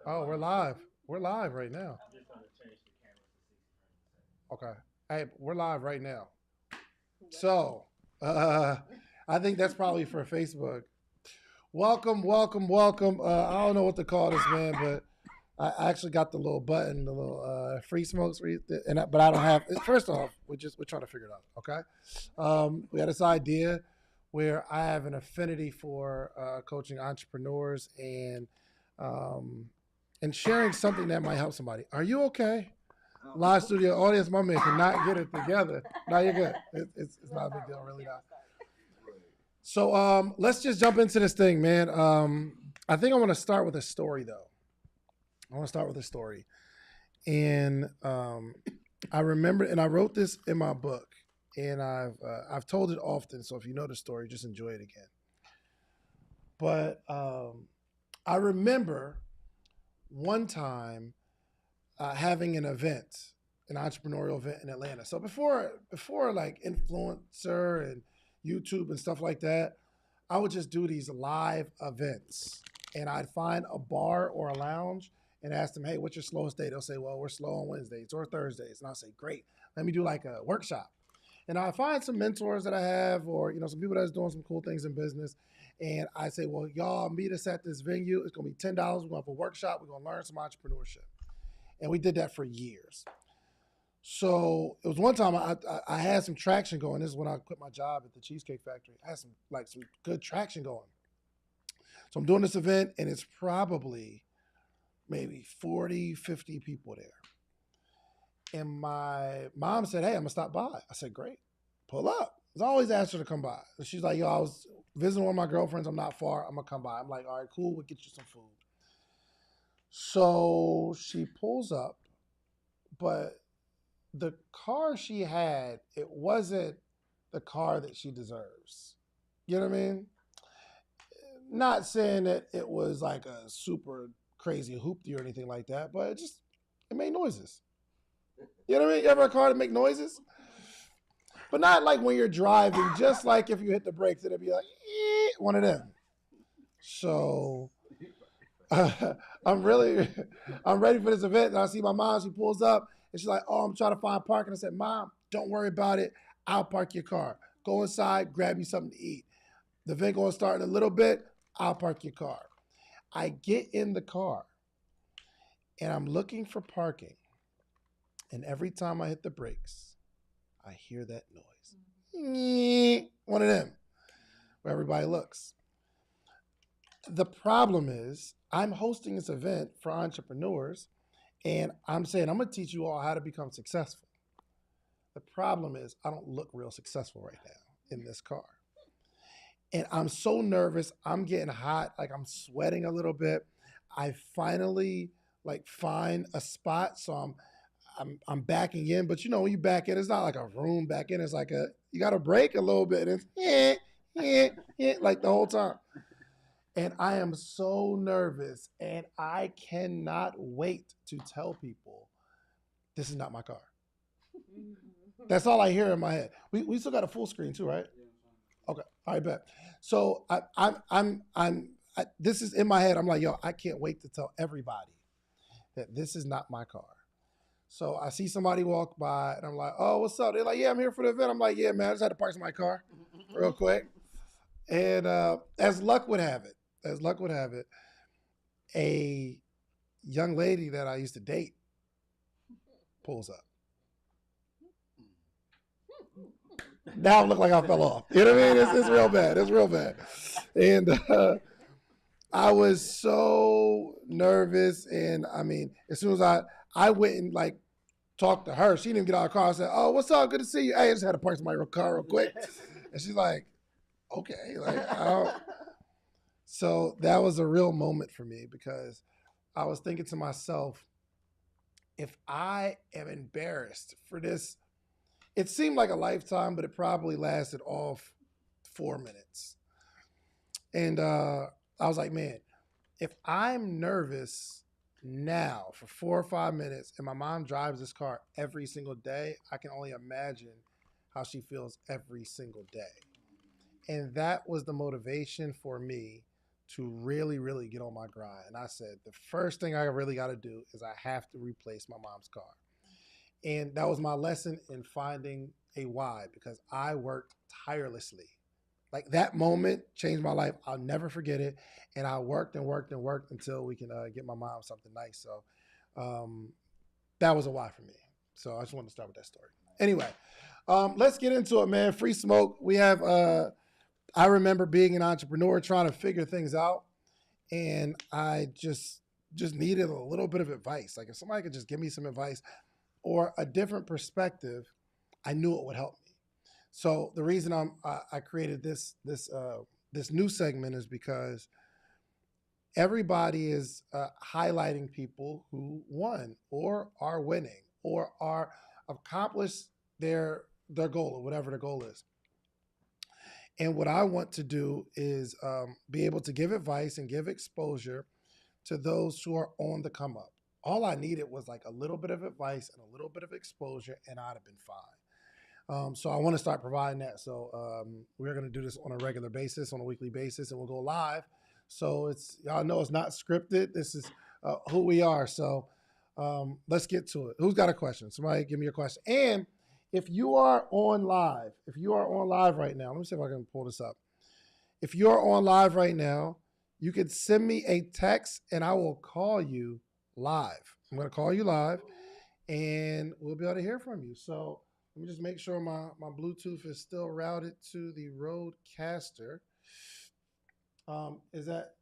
Oh, we're live. We're live right now. Okay. Hey, we're live right now. So, uh, I think that's probably for Facebook. Welcome, welcome, welcome. I don't know what to call this, man, but I actually got the little button, the little free smokes, but I don't have. First off, we're trying to figure it out. Okay, we got this idea where I have an affinity for coaching entrepreneurs um, and sharing something that might help somebody. Are you okay? Live studio audience, my man cannot get it together. No, you're good. It's not a big deal, really not. So let's just jump into this thing, man. I think I want to start with a story, though. I want to start with a story. And I remember, and I wrote this in my book, and I've told it often. So if you know the story, just enjoy it again. But I remember one time having an event, an entrepreneurial event in Atlanta. So before like influencer and YouTube and stuff like that, I would just do these live events, and I'd find a bar or a lounge and ask them, hey, what's your slowest day? They'll say, well, we're slow on Wednesdays or Thursdays. And I'll say, great, let me do like a workshop. And I find some mentors that I have, or some people that's doing some cool things in business. And I say, well, y'all meet us at this venue. It's gonna be $10. We're gonna have a workshop. We're gonna learn some entrepreneurship. And we did that for years. So it was one time I had some traction going. This is when I quit my job at the Cheesecake Factory. I had some good traction going. So I'm doing this event, and it's probably maybe 40, 50 people there. And my mom said, hey, I'm going to stop by. I said, great, pull up. I always asked her to come by. And she's like, yo, I was visiting one of my girlfriends. I'm not far. I'm going to come by. I'm like, all right, cool. We'll get you some food. So she pulls up, but the car she had, it wasn't the car that she deserves. You know what I mean? Not saying that it was like a super crazy hoopty or anything like that, but it made noises. You know what I mean? You ever a car that make noises? But not like when you're driving, just like if you hit the brakes, it'd be like, one of them. So I'm ready for this event. And I see my mom, she pulls up, and she's like, oh, I'm trying to find parking. I said, Mom, don't worry about it. I'll park your car. Go inside, grab you something to eat. The event going to start in a little bit. I'll park your car. I get in the car, and I'm looking for parking. And every time I hit the brakes, I hear that noise. One of them, where everybody looks. The problem is I'm hosting this event for entrepreneurs, and I'm saying I'm going to teach you all how to become successful. The problem is I don't look real successful right now in this car. And I'm so nervous. I'm getting hot. Like I'm sweating a little bit. I finally find a spot. So I'm backing in. But when you back in, it's not like a room back in. It's like you got to brake a little bit. And it's like the whole time. And I am so nervous, and I cannot wait to tell people this is not my car. That's all I hear in my head. We still got a full screen too, right? Okay, all right, bet. So this is in my head. I'm like, yo, I can't wait to tell everybody that this is not my car. So I see somebody walk by, and I'm like, oh, what's up? They're like, yeah, I'm here for the event. I'm like, yeah, man, I just had to park my car real quick. And as luck would have it, a young lady that I used to date pulls up. Now I look like I fell off. You know what I mean? It's real bad. It's real bad. And I was so nervous. And I mean, as soon as I went and talked to her, she didn't get out of the car. I said, oh, what's up? Good to see you. Hey, I just had to park my car real quick. And she's like, okay. So that was a real moment for me, because I was thinking to myself, if I am embarrassed for this, it seemed like a lifetime, but it probably lasted all 4 minutes. And I was like, man, if I'm nervous now for 4 or 5 minutes, and my mom drives this car every single day, I can only imagine how she feels every single day. And that was the motivation for me to really, really get on my grind. And I said, the first thing I really got to do is I have to replace my mom's car. And that was my lesson in finding a why, because I worked tirelessly. Like that moment changed my life. I'll never forget it. And I worked and worked and worked until we can get my mom something nice. So that was a why for me. So I just wanted to start with that story. Anyway, let's get into it, man. Free smoke. We have, I remember being an entrepreneur trying to figure things out. And I just needed a little bit of advice. Like if somebody could just give me some advice or a different perspective, I knew it would help me. So the reason I created this new segment is because everybody is highlighting people who won or are winning or are accomplished their goal or whatever the goal is. And what I want to do is be able to give advice and give exposure to those who are on the come up. All I needed was like a little bit of advice and a little bit of exposure, and I'd have been fine. So I want to start providing that. So we're going to do this on a regular basis, on a weekly basis, and we'll go live. So y'all know it's not scripted. This is who we are. So let's get to it. Who's got a question? Somebody give me a question. And if you are on live right now, let me see if I can pull this up. If you're on live right now, you could send me a text and I will call you live. I'm going to call you live and we'll be able to hear from you. So let me just make sure my Bluetooth is still routed to the Rodecaster. Is that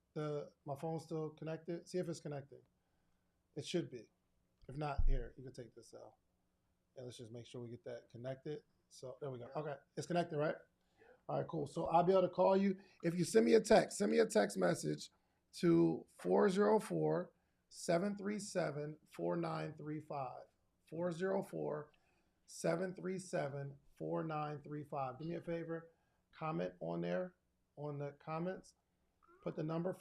my phone's still connected? See if it's connected. It should be. If not, here, you can take this out. And let's just make sure we get that connected. So there we go. Okay, it's connected, right? All right, cool. So I'll be able to call you. If you send me a text message to 404-737-4935. 404-737-4935. Do me a favor, comment on there, on the comments. Put the number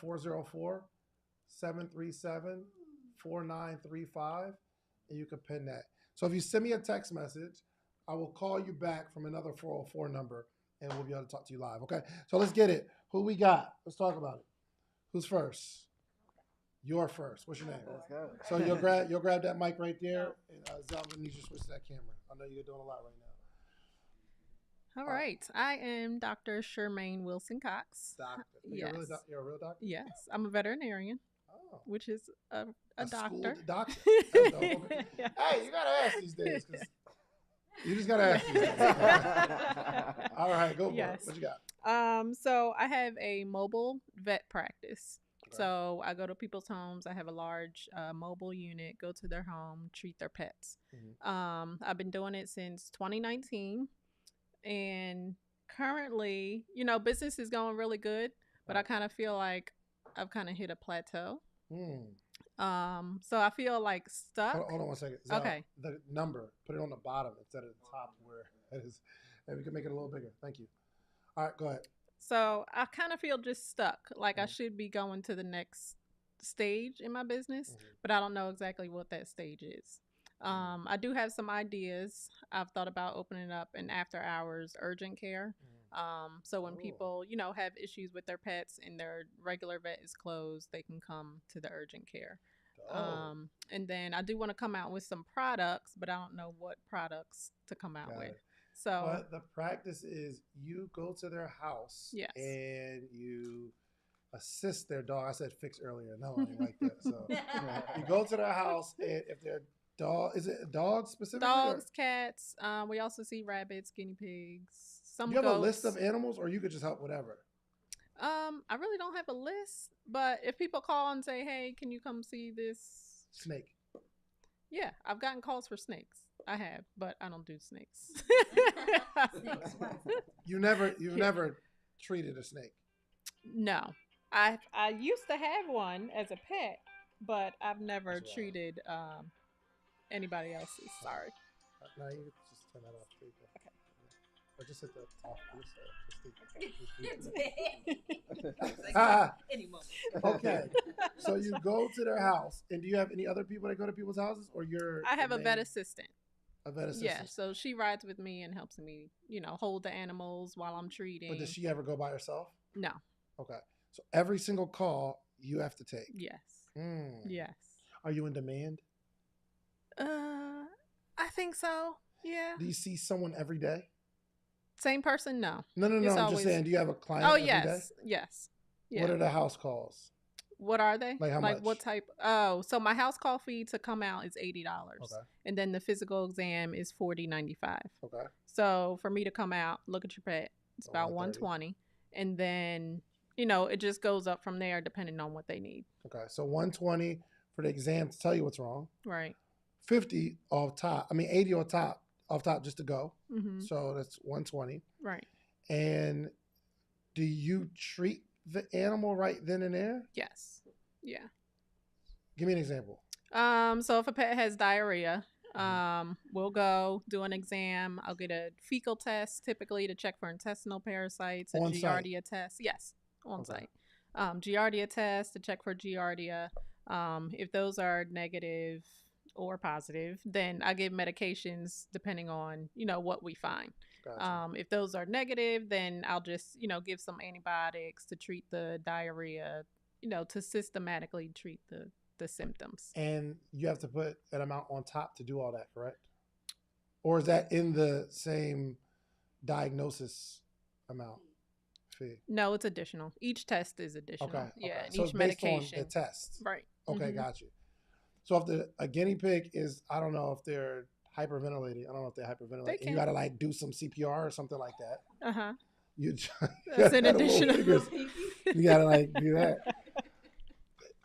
404-737-4935, and you can pin that. So if you send me a text message, I will call you back from another 404 number, and we'll be able to talk to you live. Okay, so let's get it. Who we got? Let's talk about it. Who's first? You're first. What's your name? Let's go. So you'll grab that mic right there, and Zelma needs you to switch to that camera. I know you're doing a lot right now. All right. I am Dr. Shermaine Wilson Cox. Doctor. Yes. You're a real doctor? Yes. I'm a veterinarian, which is a doctor. Doctor. That's dope. Okay. Yes. Hey, you got to ask these days. You just got to ask these days. All right, go for it. What you got? So I have a mobile vet practice. Okay. So I go to people's homes. I have a large mobile unit, go to their home, treat their pets. Mm-hmm. I've been doing it since 2019. And currently, business is going really good, but I kind of feel like I've kind of hit a plateau. So I feel like stuck. Hold on 1 second. Okay. The number, put it on the bottom instead of the top where it is. And we can make it a little bigger. Thank you. All right, go ahead. So I kind of feel just stuck. Like I should be going to the next stage in my business, but I don't know exactly what that stage is. I do have some ideas. I've thought about opening up an after hours urgent care. So when people, have issues with their pets and their regular vet is closed, they can come to the urgent care. And then I do want to come out with some products, but I don't know what products to come out with. So but the practice is you go to their house yes. and you assist their dog. I said fix earlier. No, I ain't like that. So you go to their house and if they're dog, is it dogs specifically? Dogs, cats. We also see rabbits, guinea pigs, some Do you have goats. a list of animals or you could just help whatever? I really don't have a list, but if people call and say, hey, can you come see this snake? Yeah, I've gotten calls for snakes. I have, but I don't do snakes. You've never treated a snake? No. I used to have one as a pet, but I've never treated anybody else's. Sorry. No, you can just turn that off. Okay. Or just hit the off. Okay. So you go to their house, and do you have any other people that go to people's houses, or you're? I have a vet assistant. A vet assistant. Yeah, so she rides with me and helps me, hold the animals while I'm treating. But does she ever go by herself? No. Okay. So every single call you have to take. Yes. Mm. Yes. Are you in demand? I think so. Yeah. Do you see someone every day? Same person? No. No. It's I'm just always. saying, do you have a client Oh, every day? yes. Yes. Yeah. What are the house calls? What are they? Like how much? What type? Oh, so my house call fee to come out is $80. Okay. And then the physical exam is $40.95. Okay. So for me to come out, look at your pet, it's about $120. And then, it just goes up from there depending on what they need. Okay. So $120 for the exam to tell you what's wrong. Right. 50 off top. I mean 80 off top just to go. Mm-hmm. So that's $120. Right. And do you treat the animal right then and there? Yes. Yeah. Give me an example. So if a pet has diarrhea, we'll go do an exam. I'll get a fecal test typically to check for intestinal parasites, a On Giardia test. Yes, on site. Giardia test to check for Giardia. If those are negative or positive, then I give medications depending on, what we find. Gotcha. If those are negative, then I'll just, give some antibiotics to treat the diarrhea, to systematically treat the symptoms. And you have to put an amount on top to do all that, correct? Or is that in the same diagnosis amount fee? No, it's additional. Each test is additional. Okay. Yeah, and so each it's based medication. on the test. Right. Okay, Mm-hmm. got you. So if a guinea pig is, I don't know if they're hyperventilating. I don't know if they're hyperventilating. And you got to like do some CPR or something like that. Uh-huh. That's an additional. You got to like do that.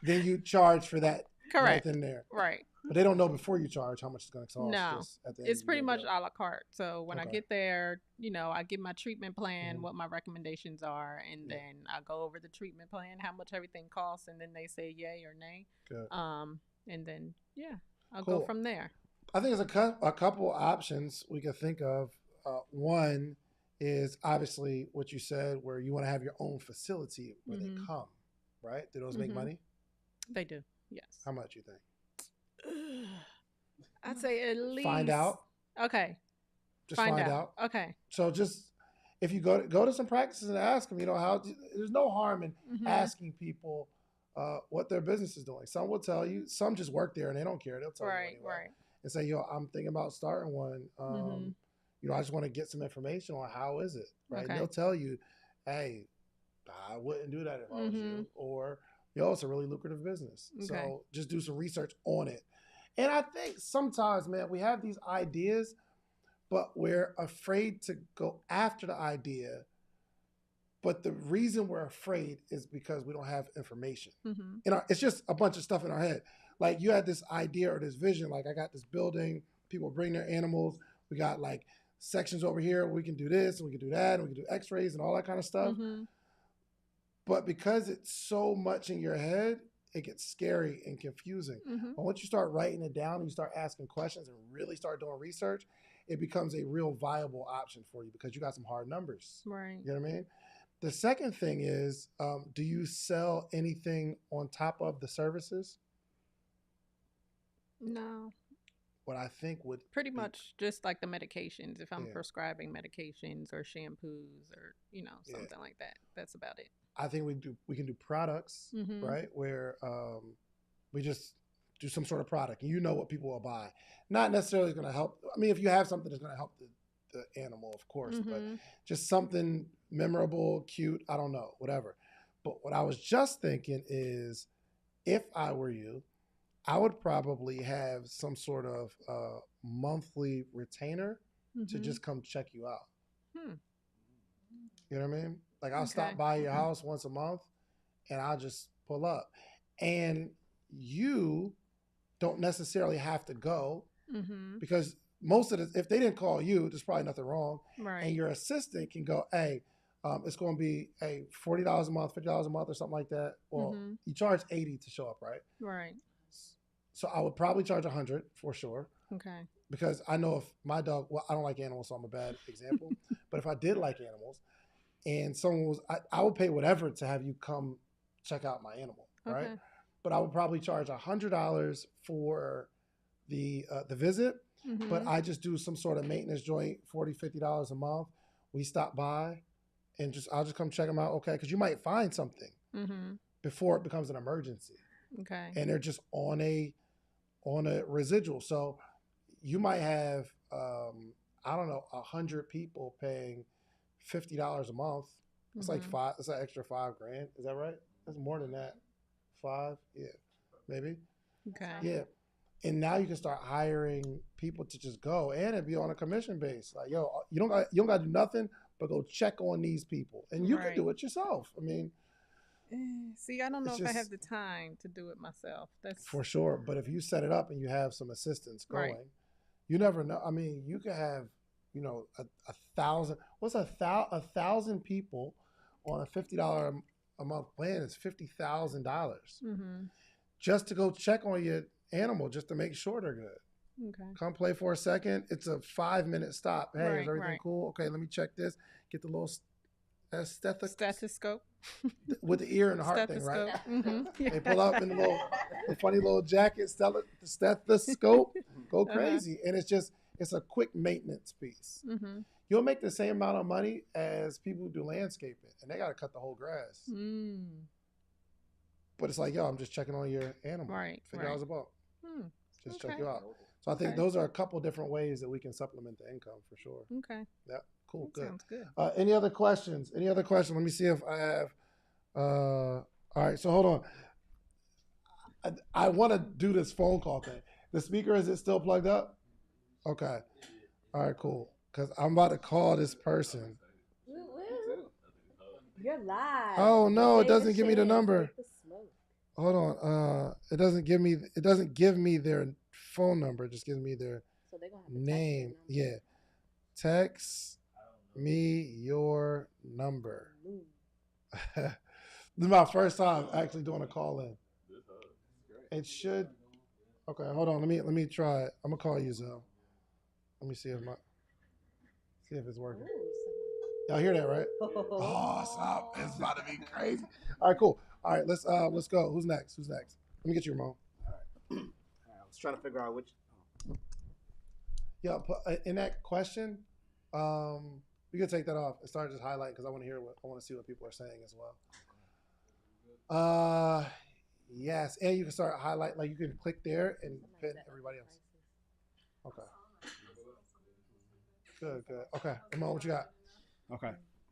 Then you charge for that. Correct. Right in there. Right. But they don't know before you charge how much it's going to cost. No, it's pretty much a la carte. So when I get there, I give my treatment plan, what my recommendations are, and then I go over the treatment plan, how much everything costs, and then they say yay or nay. Good. And then I'll go from there. I think there's a couple options we could think of. One is obviously what you said, where you want to have your own facility where they come, right? Do those make money? They do. Yes. How much you think? I'd say at least. Find out. Okay. Just find out. Okay. So just if you go to some practices and ask them, how there's no harm in asking people what their business is doing. Some will tell you. Some just work there and they don't care. They'll tell you anyway. Right. And say, I'm thinking about starting one. I just want to get some information on how is it, right? Okay. And they'll tell you, hey, I wouldn't do that if I was you, or it's a really lucrative business. Okay. So just do some research on it. And I think sometimes, man, we have these ideas, but we're afraid to go after the idea. But the reason we're afraid is because we don't have information. It's just a bunch of stuff in our head. Like you had this idea or this vision, like I got this building, people bring their animals. We got like sections over here. We can do this and we can do that. And we can do x-rays and all that kind of stuff. But because it's so much in your head, it gets scary and confusing. But once you start writing it down and you start asking questions and really start doing research, it becomes a real viable option for you because you got some hard numbers. Right. You know what I mean? The second thing is, do you sell anything on top of the services? No. What I think would pretty much just like the medications. If I'm prescribing medications or shampoos or something like that, that's about it. I think we can do products, right? Where we just do some sort of product, and what people will buy. Not necessarily going to help. I mean, if you have something that's going to help the animal, of course, but just something memorable, cute. I don't know, whatever. But what I was just thinking is, if I were you, I would probably have some sort of monthly retainer to just come check you out. You know what I mean? Like I'll stop by your house once a month and I'll just pull up. And you don't necessarily have to go because most of if they didn't call you, there's probably nothing wrong. Right. And your assistant can go, hey, it's going to be $40 a month, $50 a month or something like that. Well, you charge $80 to show up, right? Right. So I would probably charge $100 for sure. Okay. Because I know if my dog, I don't like animals, so I'm a bad example. But if I did like animals and someone was, I would pay whatever to have you come check out my animal, right? But I would probably charge $100 for the visit. But I just do some sort of maintenance joint, $40, $50 a month. We stop by and I'll just come check them out. Okay. Because you might find something. before it becomes an emergency. Okay. And they're just on a residual. So you might have I don't know 100 people paying $50 a month. It's like five. It's an extra $5,000. Is that right? That's more than that. 5, yeah, maybe. Okay. Yeah, and now you can start hiring people to just go and it'd be on a commission base. Like, yo, you don't got to do nothing but go check on these people, and you can do it yourself. I mean, see, I don't know if I have the time to do it myself. That's for sure. But if you set it up and you have some assistants going, you never know. I mean, you could have, you know, a thousand. What's a thousand people on a $50 a month plan is $50,000 just to go check on your animal, just to make sure they're good. Okay. Come play for a second. It's a 5-minute stop. Hey, is everything cool? Okay, let me check this. Get the little stethoscope with the ear and the heart thing, right? Yeah. They pull up in the funny little jacket, the stethoscope, go crazy, and it's a quick maintenance piece. You'll make the same amount of money as people who do landscaping, and they got to cut the whole grass. But it's like, yo, I'm just checking on your animal. $50 a buck. Just check you out. So I think those are a couple different ways that we can supplement the income for sure. Okay. Yeah. Cool. That good. Sounds good. Any other questions? Let me see if I have. All right. So hold on. I want to do this phone call thing. The speaker, is it still plugged up? Okay. All right. Cool. Because I'm about to call this person. You're live. Oh no! It doesn't give me the number. Hold on. It doesn't give me their phone number. It just gives me their name. Yeah. Text me your number. This is my first time actually doing a call in. It should. Okay, hold on. Let me try it. I'm gonna call you, Zoe. Let me see if it's working. Y'all hear that, right? Oh, it's about to be crazy. All right, cool. All right, let's go. Who's next? Let me get you, Ramon. All right. I was trying to figure out which. Yeah, in that question, you can take that off and start just highlighting because I want to see what people are saying as well. Yes, and you can start highlight, like you can click there and pin everybody else. Okay. Good. Okay, Ramon, what you got? Okay.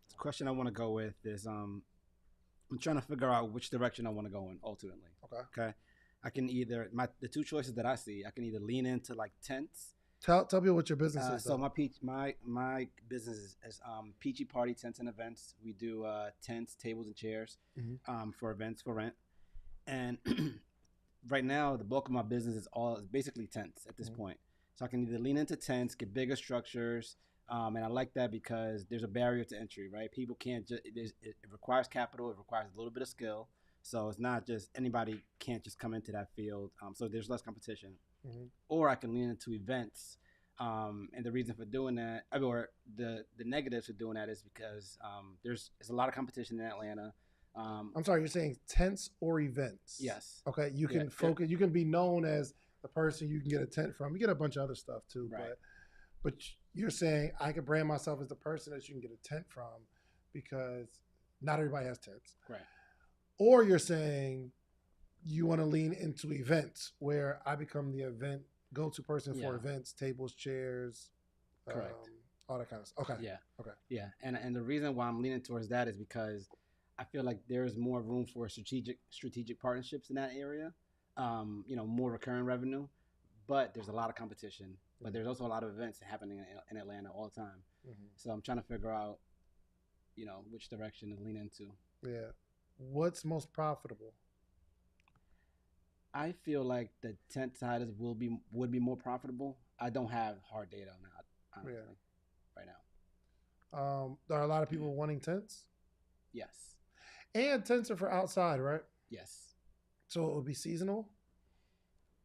The question I want to go with is I'm trying to figure out which direction I want to go in ultimately. Okay. I can either the two choices that I see, I can either lean into like tents. Tell people what your business is. So my business is Peachy Party Tents and Events. We do tents, tables, and chairs for events for rent. And right now, the bulk of my business is basically tents at this point. So I can either lean into tents, get bigger structures, and I like that because there's a barrier to entry, right? People can't just it requires capital, it requires a little bit of skill. So it's not just anybody can't just come into that field. So there's less competition. Or I can lean into events. And the reason for doing that, or the negatives for doing that is because there's a lot of competition in Atlanta. I'm sorry, you're saying tents or events? Yes. Okay, you can focus. You can be known as the person you can get a tent from. You get a bunch of other stuff too, right. But you're saying I could brand myself as the person that you can get a tent from because not everybody has tents. Right. Or you're saying you want to lean into events where I become the event go-to person for events, tables, chairs, correct, all that kind of stuff. Okay. Yeah. Okay. Yeah, and the reason why I'm leaning towards that is because I feel like there's more room for strategic partnerships in that area. More recurring revenue, but there's a lot of competition. But there's also a lot of events happening in Atlanta all the time. So I'm trying to figure out, which direction to lean into. Yeah. What's most profitable? I feel like the tent side would be more profitable. I don't have hard data on that, honestly, right now. There are a lot of people wanting tents? Yes. And tents are for outside, right? Yes. So it would be seasonal?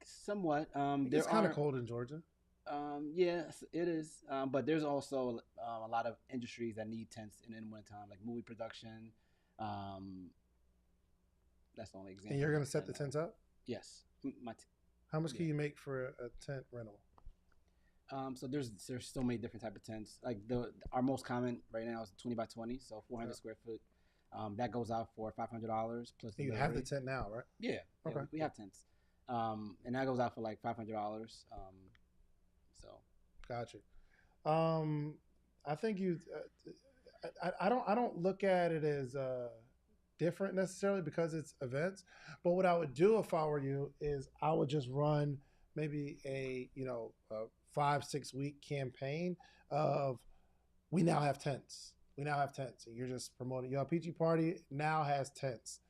Somewhat. It's kind of cold in Georgia. Yes, it is. But there's also a lot of industries that need tents in the wintertime, like movie production. That's the only example. And you're going to set the tents up? Yes. How much can you make for a tent rental? So there's so many different type of tents. Like our most common right now is 20 by 20, so 400 square foot. That goes out for $500 plus. You have the tent now, right? Yeah. Okay. We have tents, and that goes out for like $500. So. Gotcha. I think you. I don't look at it as different necessarily because it's events. But what I would do if I were you is I would just run maybe a 5-6 week campaign of we now have tents. We now have tents, and you're just promoting. Your PG Party now has tents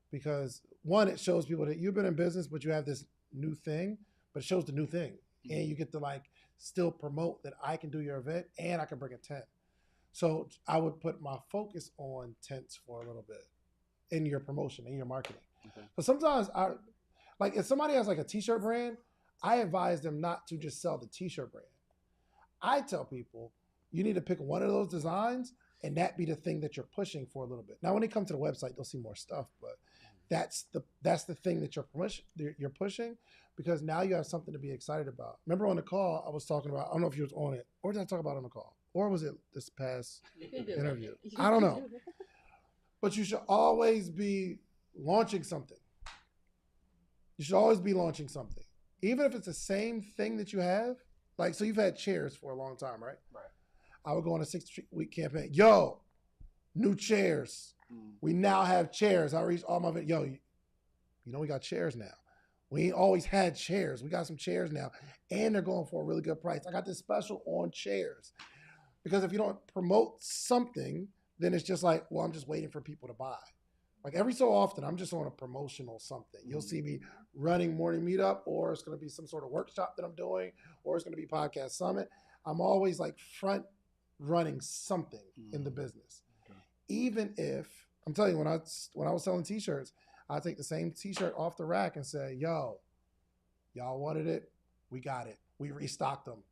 because one, it shows people that you've been in business, but you have this new thing. But it shows the new thing, and you get to like still promote that I can do your event and I can bring a tent. So I would put my focus on tents for a little bit in your promotion, in your marketing. Okay. But sometimes if somebody has like a t-shirt brand, I advise them not to just sell the t-shirt brand. I tell people you need to pick one of those designs and that be the thing that you're pushing for a little bit. Now, when they come to the website, they'll see more stuff, but that's the thing that you're pushing because now you have something to be excited about. Remember on the call, I was talking about, I don't know if you was on it, or did I talk about it on the call? Or was it this past interview? I don't know. But you should always be launching something. You should always be launching something. Even if it's the same thing that you have. Like, so you've had chairs for a long time, right? Right. I would go on a 6-week campaign. Yo, new chairs. We now have chairs. I reached all my, we got chairs now. We ain't always had chairs. We got some chairs now. And they're going for a really good price. I got this special on chairs. Because if you don't promote something, then it's just like, well, I'm just waiting for people to buy. Like every so often, I'm just on a promotional something. You'll see me running morning meetup, or it's going to be some sort of workshop that I'm doing, or it's going to be podcast summit. I'm always like front running something in the business. Okay. Even if, I'm telling you, when I was selling t-shirts, I take the same t-shirt off the rack and say, yo, y'all wanted it? We got it. We restocked them.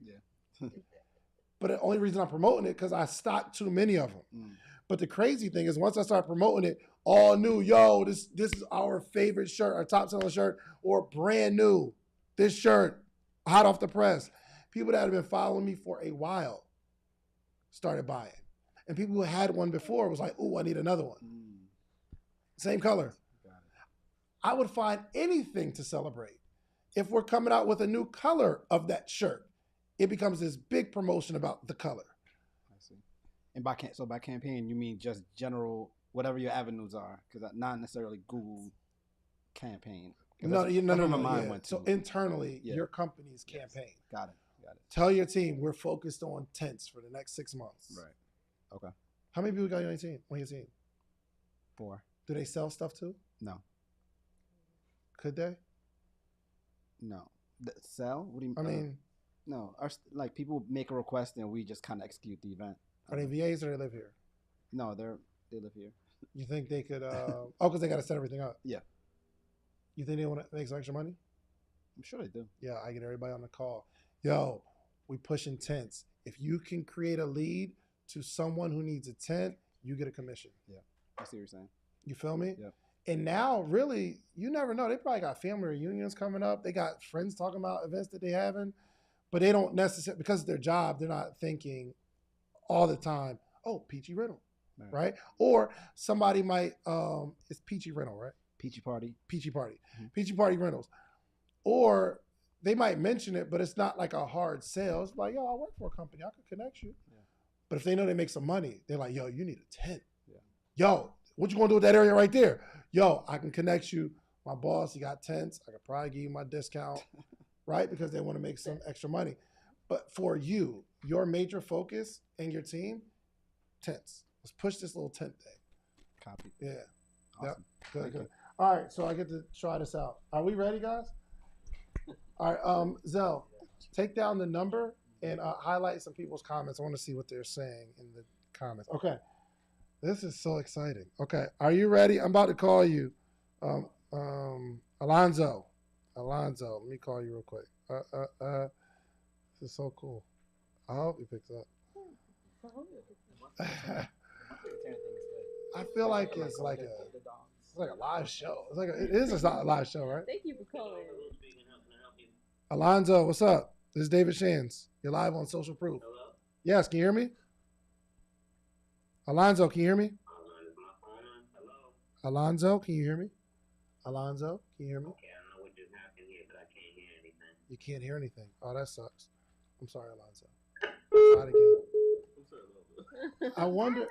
Yeah. But the only reason I'm promoting it because I stocked too many of them. But the crazy thing is once I start promoting it, all new, yo, this is our favorite shirt, our top selling shirt, or brand new, this shirt, hot off the press. People that have been following me for a while started buying. And people who had one before was like, ooh, I need another one. Same color. I would find anything to celebrate. If we're coming out with a new color of that shirt, it becomes this big promotion about the color. I see. And by campaign, you mean just general, whatever your avenues are, because not necessarily Google campaign. No. Mine went to. So internally, your company's campaign. Got it. Tell your team we're focused on tents for the next 6 months. Right. Okay. How many people got on your team? 4. Do they sell stuff too? No. Could they? No. Sell? What do you mean? I mean, no. Like people make a request and we just kind of execute the event. Are they VAs or they live here? No, they live here. You think they could? Because they got to set everything up. Yeah. You think they want to make some extra money? I'm sure they do. Yeah, I get everybody on the call. Yo, we pushing tents. If you can create a lead to someone who needs a tent, you get a commission. Yeah, I see what you're saying. You feel me? Yeah. And now, really, you never know. They probably got family reunions coming up. They got friends talking about events that they having, but they don't necessarily, because of their job, they're not thinking all the time, oh, Peachy Rental, right? Or somebody might, it's Peachy Rental, right? Peachy Party. Mm-hmm. Peachy Party Rentals. Or they might mention it, but it's not like a hard sale. It's like, yo, I work for a company. I could connect you. Yeah. But if they know they make some money, they're like, yo, you need a tent. Yeah. Yo, what you gonna do with that area right there? Yo, I can connect you. My boss, he got tents. I could probably give you my discount, right? Because they want to make some extra money. But for you, your major focus and your team, tents. Let's push this little tent thing. Copy. Yeah. Awesome. Yep. Good. All right, so I get to try this out. Are we ready, guys? All right, Zell, take down the number and highlight some people's comments. I want to see what they're saying in the comments. Okay. This is so exciting. Okay, are you ready? I'm about to call you. Alonzo, let me call you real quick. This is so cool. I hope he picks up. I feel like it's like a live show. It is a live show, right? Thank you for calling. Alonzo, what's up? This is David Shands. You're live on Social Proof. Hello? Yes, can you hear me? Alonzo, can you hear me? Alonzo, can you hear me? Alonzo, can you hear me? Okay, I don't know what just happened here, but I can't hear anything. You can't hear anything. Oh, that sucks. I'm sorry, Alonzo. Try it again. I wonder.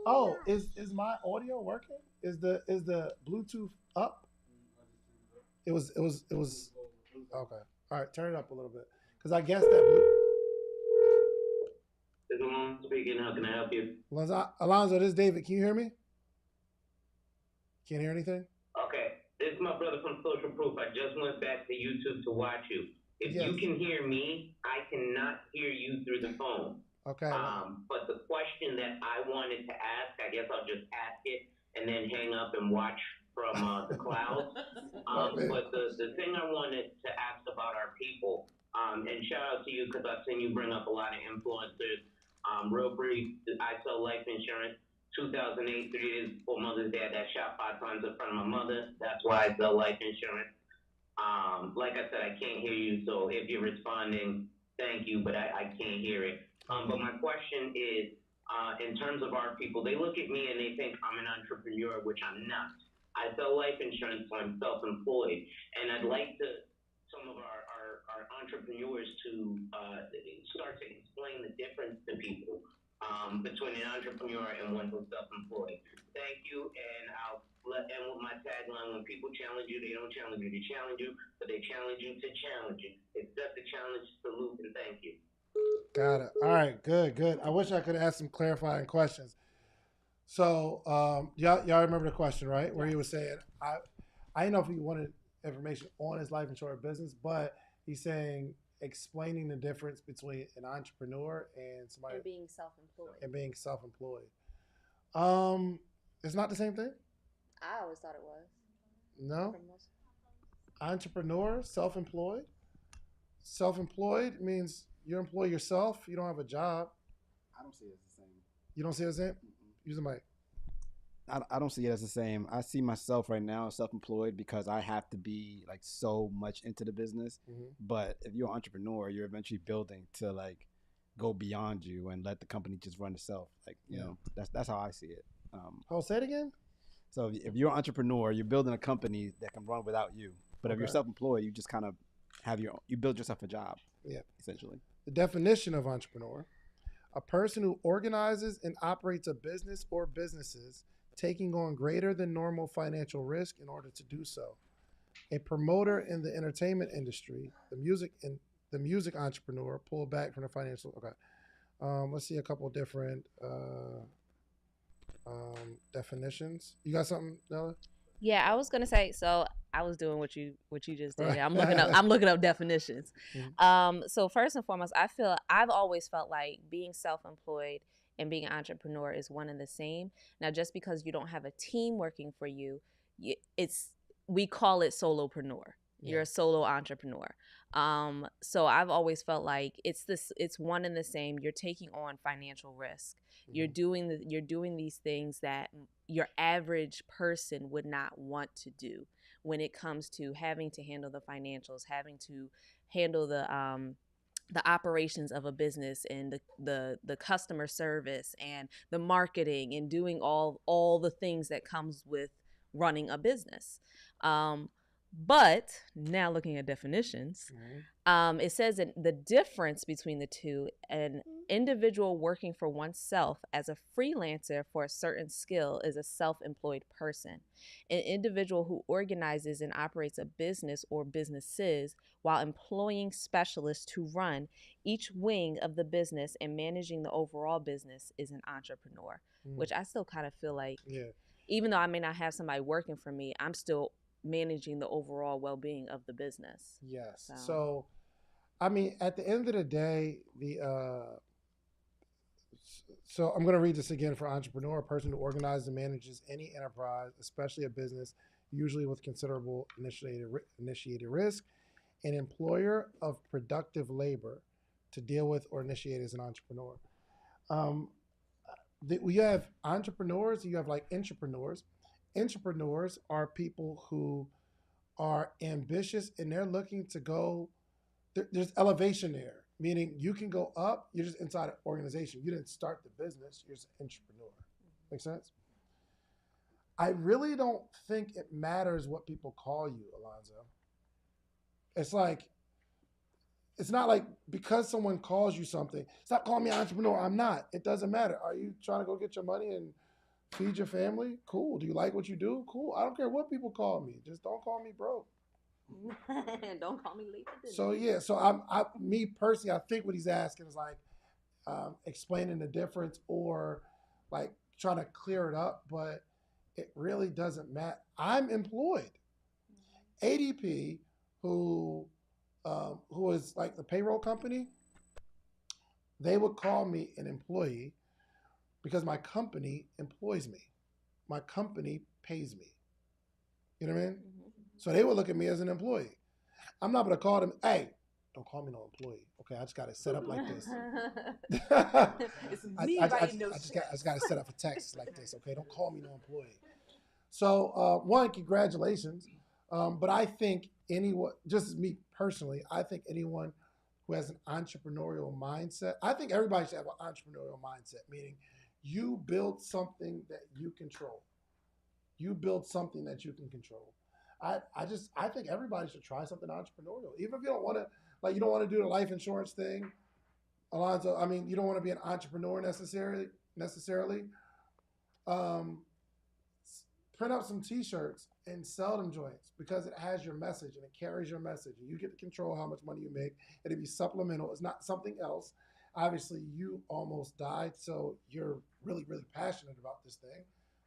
Oh, is my audio working? Is the Bluetooth up? It was okay. All right, turn it up a little bit because I guess that. This is Malone speaking. How can I help you? Alonzo, this is David. Can you hear me? Can't hear anything? Okay, this is my brother from Social Proof. I just went back to YouTube to watch you. If Yes. you can hear me, I cannot hear you through the phone. Okay. But the question that I wanted to ask, I guess I'll just ask it and then hang up and watch from the clouds. But the thing I wanted to ask about our people, and shout out to you because I've seen you bring up a lot of influencers. Real brief, I sell life insurance. 2008, 3 days before Mother's Day, I got shot 5 times in front of my mother. That's why I sell life insurance. Like I said, I can't hear you, so if you're responding, thank you, but I can't hear it. But my question is, in terms of our people, they look at me and they think I'm an entrepreneur, which I'm not. I sell life insurance, so I'm self-employed, and I'd like some of our entrepreneurs to start to explain the difference to people between an entrepreneur and one who's self-employed. Thank you, and I'll end with my tagline: when people challenge you, they don't challenge you to challenge you, but they challenge you to challenge you. Accept the challenge, salute, and thank you. Got it. All right, good. I wish I could ask some clarifying questions. So, y'all remember the question, right? Where he was saying, I didn't know if he wanted information on his life insurance business, but he's saying explaining the difference between an entrepreneur and somebody and being self-employed. It's not the same thing. I always thought it was. No. Entrepreneur, self-employed. Self-employed means you employ yourself. You don't have a job. I don't see it as the same. You don't see it as the same? Use the mic. I don't see it as the same. I see myself right now self-employed because I have to be like so much into the business. Mm-hmm. But if you're an entrepreneur, you're eventually building to like go beyond you and let the company just run itself. Like, you know, that's how I see it. Say it again. So if you're an entrepreneur, you're building a company that can run without you. But if you're self-employed, you just kind of have you build yourself a job. Yeah, essentially. The definition of entrepreneur: a person who organizes and operates a business or businesses, taking on greater than normal financial risk in order to do so. A promoter in the entertainment industry, the music entrepreneur, pulled back from the financial. Okay, let's see a couple different definitions. You got something, Nella? Yeah, I was gonna say. So I was doing what you just did. I'm looking up definitions. Mm-hmm. So first and foremost, I've always felt like being self-employed and being an entrepreneur is one and the same. Now, just because you don't have a team working for you, we call it solopreneur. You're a solo entrepreneur. So I've always felt like it's one and the same. You're taking on financial risk. Mm-hmm. You're doing these things that your average person would not want to do when it comes to having to handle the financials, having to handle the operations of a business and the customer service and the marketing and doing all the things that comes with running a business. But now looking at definitions, it says that the difference between the two: an individual working for oneself as a freelancer for a certain skill is a self-employed person. An individual who organizes and operates a business or businesses while employing specialists to run each wing of the business and managing the overall business is an entrepreneur, which I still kind of feel like, even though I may not have somebody working for me, I'm still managing the overall well-being of the business. Yes. So I mean, at the end of the day, so I'm going to read this again. For entrepreneur: a person who organizes and manages any enterprise, especially a business, usually with considerable initiated risk, an employer of productive labor to deal with or initiate as an entrepreneur. We have entrepreneurs, you have like intrapreneurs. Intrapreneurs are people who are ambitious and they're looking to go, there's elevation there, meaning you can go up, you're just inside an organization. You didn't start the business, you're just an entrepreneur. Make sense? I really don't think it matters what people call you, Alonzo. It's like, it's not like because someone calls you something, stop calling me entrepreneur. I'm not. It doesn't matter. Are you trying to go get your money and feed your family? Cool. Do you like what you do? Cool. I don't care what people call me. Just don't call me broke. Don't call me late for dinner. So yeah, so me personally, I think what he's asking is like explaining the difference or like trying to clear it up, but it really doesn't matter. I'm employed. ADP, who is like the payroll company, they would call me an employee because my company employs me. My company pays me. You know what I mean? Mm-hmm. So they would look at me as an employee. I'm not going to call them, hey, don't call me no employee. Okay, I just got it set up like this. It's me writing those I just got to set up a text like this. Okay, don't call me no employee. So one, congratulations. But I think anyone, just me personally, I think anyone who has an entrepreneurial mindset, I think everybody should have an entrepreneurial mindset, meaning you build something that you control. You build something that you can control. I think everybody should try something entrepreneurial. Even if you don't want to, like you don't want to do the life insurance thing, Alonzo, I mean, you don't want to be an entrepreneur necessarily. Print up some t-shirts and sell them joints because it has your message and it carries your message and you get to control how much money you make. It'll be supplemental. It's not something else. Obviously, you almost died, so you're really, really passionate about this thing.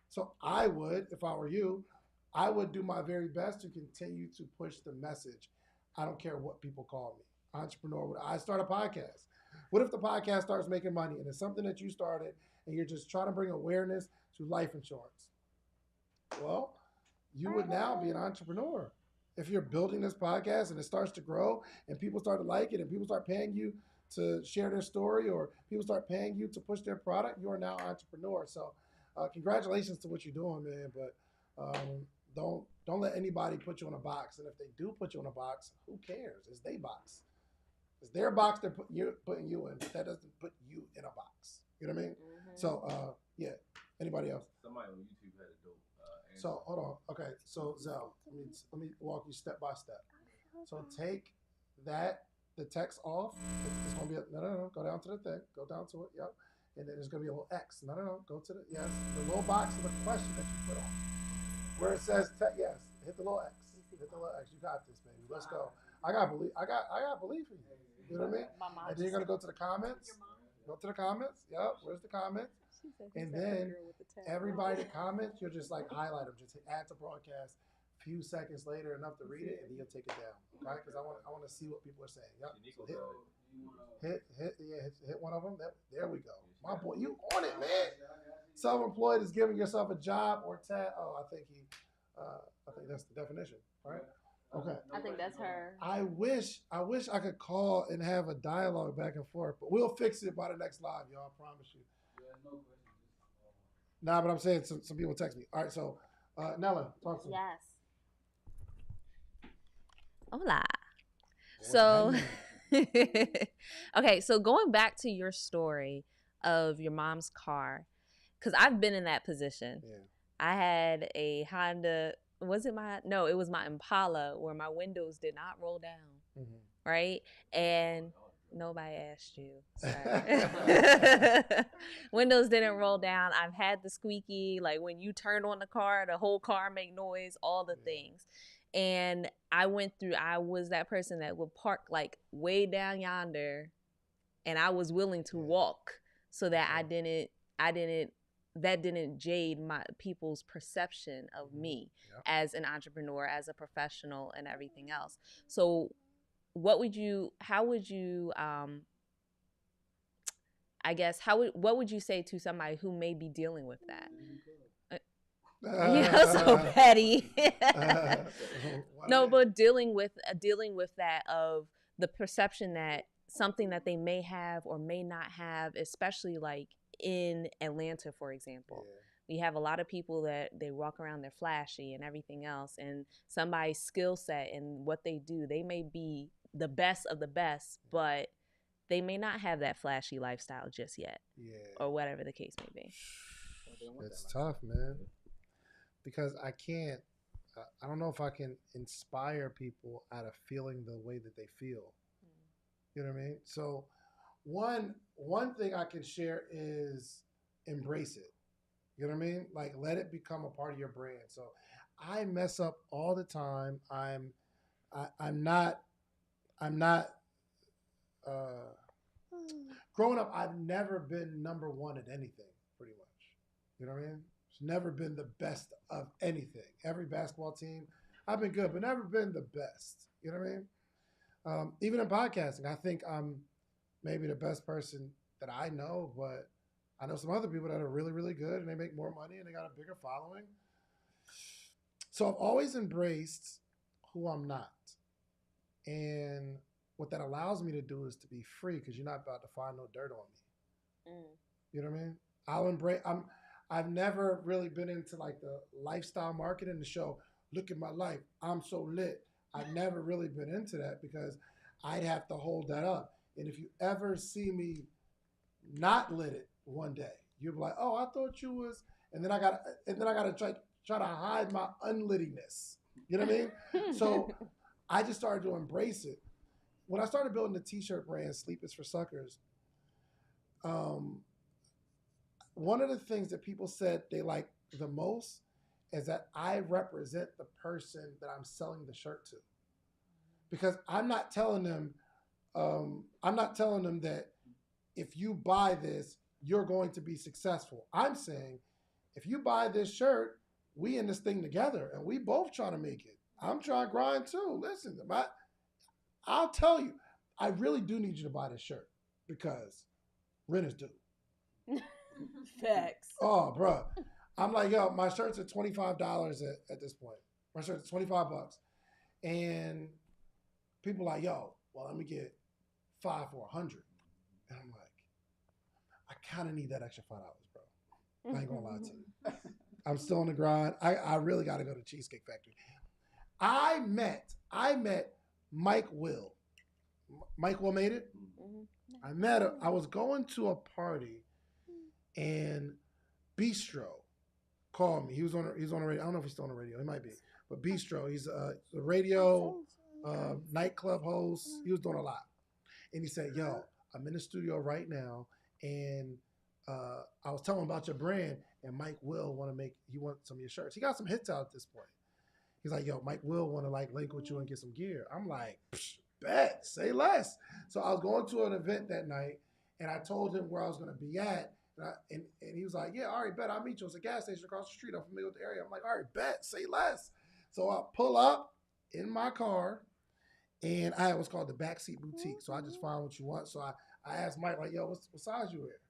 So I would, if I were you, I would do my very best to continue to push the message. I don't care what people call me. Entrepreneur, I start a podcast. What if the podcast starts making money and it's something that you started and you're just trying to bring awareness to life insurance? Well, you would now be an entrepreneur. If you're building this podcast and it starts to grow and people start to like it and people start paying you to share their story or people start paying you to push their product, you are now an entrepreneur. So congratulations to what you're doing, man. But don't let anybody put you in a box. And if they do put you in a box, who cares? It's their box. It's their box they're putting you in. But that doesn't put you in a box. You know what I mean? Mm-hmm. So, yeah. Anybody else? Somebody on YouTube had a dope answer. So, hold on. Okay. So, Zell, let me walk you step by step. So, take the text off. It's going to be no. Go down to the thing. Go down to it. Yep. And then there's going to be a little X. No. Go to the, yes. The little box of the question that you put on. Where it says, yes. Hit the little X. Hit the little X. You got this, baby. Let's go. I got belief in you. You know what I mean? And then you're going to go to the comments. Go to the comments. Yep. Where's the comments? And then everybody that comments, you'll just like highlight them. Just add to broadcast. A few seconds later, enough to read it, and then you'll take it down. Okay? Because I want to see what people are saying. Yep. Hit one of them. There we go. My boy, you on it, man. Self-employed is giving yourself a job or tag. Oh, I think that's the definition, right? Okay. I think that's her. I wish I could call and have a dialogue back and forth, but we'll fix it by the next live, y'all. I promise you. Nah, but I'm saying some people text me. All right, so Nella, talk to me. Yes. Hola. So, okay, so going back to your story of your mom's car, because I've been in that position. Yeah. I had a Honda. It was my Impala where my windows did not roll down, right? And nobody asked you. Sorry. Windows didn't roll down. I've had the squeaky, like when you turn on the car, the whole car make noise, all the things. And I was that person that would park like way down yonder, and I was willing to walk so that that didn't jade my people's perception of me as an entrepreneur, as a professional, and everything else. So what would you say to somebody who may be dealing with that? You're so petty. No, but dealing with that, of the perception that something that they may have or may not have, especially like in Atlanta, for example. We have a lot of people that they walk around, they're flashy and everything else, and somebody's skill set and what they do, they may be the best of the best, but they may not have that flashy lifestyle just yet, or whatever the case may be. It's tough, man. because I can't. I don't know if I can inspire people out of feeling the way that they feel. You know what I mean? So one thing I can share is embrace it. You know what I mean? Like let it become a part of your brand. So I mess up all the time. I'm not growing up, I've never been number one at anything, pretty much. You know what I mean? It's never been the best of anything. Every basketball team, I've been good, but never been the best. You know what I mean? Even in podcasting, I think I'm maybe the best person that I know, but I know some other people that are really, really good and they make more money and they got a bigger following. So I've always embraced who I'm not. And what that allows me to do is to be free because you're not about to find no dirt on me. You know what I mean? I'll embrace. I've never really been into like the lifestyle marketing, the show. Look at my life. I'm so lit. I've never really been into that because I'd have to hold that up. And if you ever see me not lit it one day, you'll be like, "Oh, I thought you was," and then I gotta try to hide my unlittiness. You know what I mean? So I just started to embrace it. When I started building the t-shirt brand, Sleep is for Suckers, one of the things that people said they like the most is that I represent the person that I'm selling the shirt to. Because I'm not telling them that if you buy this, you're going to be successful. I'm saying, if you buy this shirt, we in this thing together and we both trying to make it. I'm trying to grind too. Listen, I'll tell you, I really do need you to buy this shirt because rent is due. Facts. Oh, bro. I'm like, yo, my shirts are $25 at this point. My shirt's $25. And people are like, yo, well, let me get 5 for $100. And I'm like, I kind of need that extra $5, bro. I ain't gonna lie to you. I'm still on the grind. I really got to go to Cheesecake Factory. I met Mike Will. Mike Will made it. I met him. I was going to a party, and Bistro called me. He was on the radio. I don't know if he's still on the radio. He might be, but Bistro. He's a radio nightclub host. He was doing a lot, and he said, "Yo, I'm in the studio right now, and I was telling him about your brand, and Mike Will he wants some of your shirts. He got some hits out at this point. He's like, yo, Mike Will want to like link with you and get some gear. I'm like, bet, say less. So I was going to an event that night, and I told him where I was going to be at, and he was like, yeah, all right, bet, I'll meet you. It's a gas station across the street. I'm familiar with the area. I'm like, all right, bet, say less. So I pull up in my car, and I had what's called the Backseat Boutique. So I just find what you want. So I asked Mike, like, yo, what size you wear?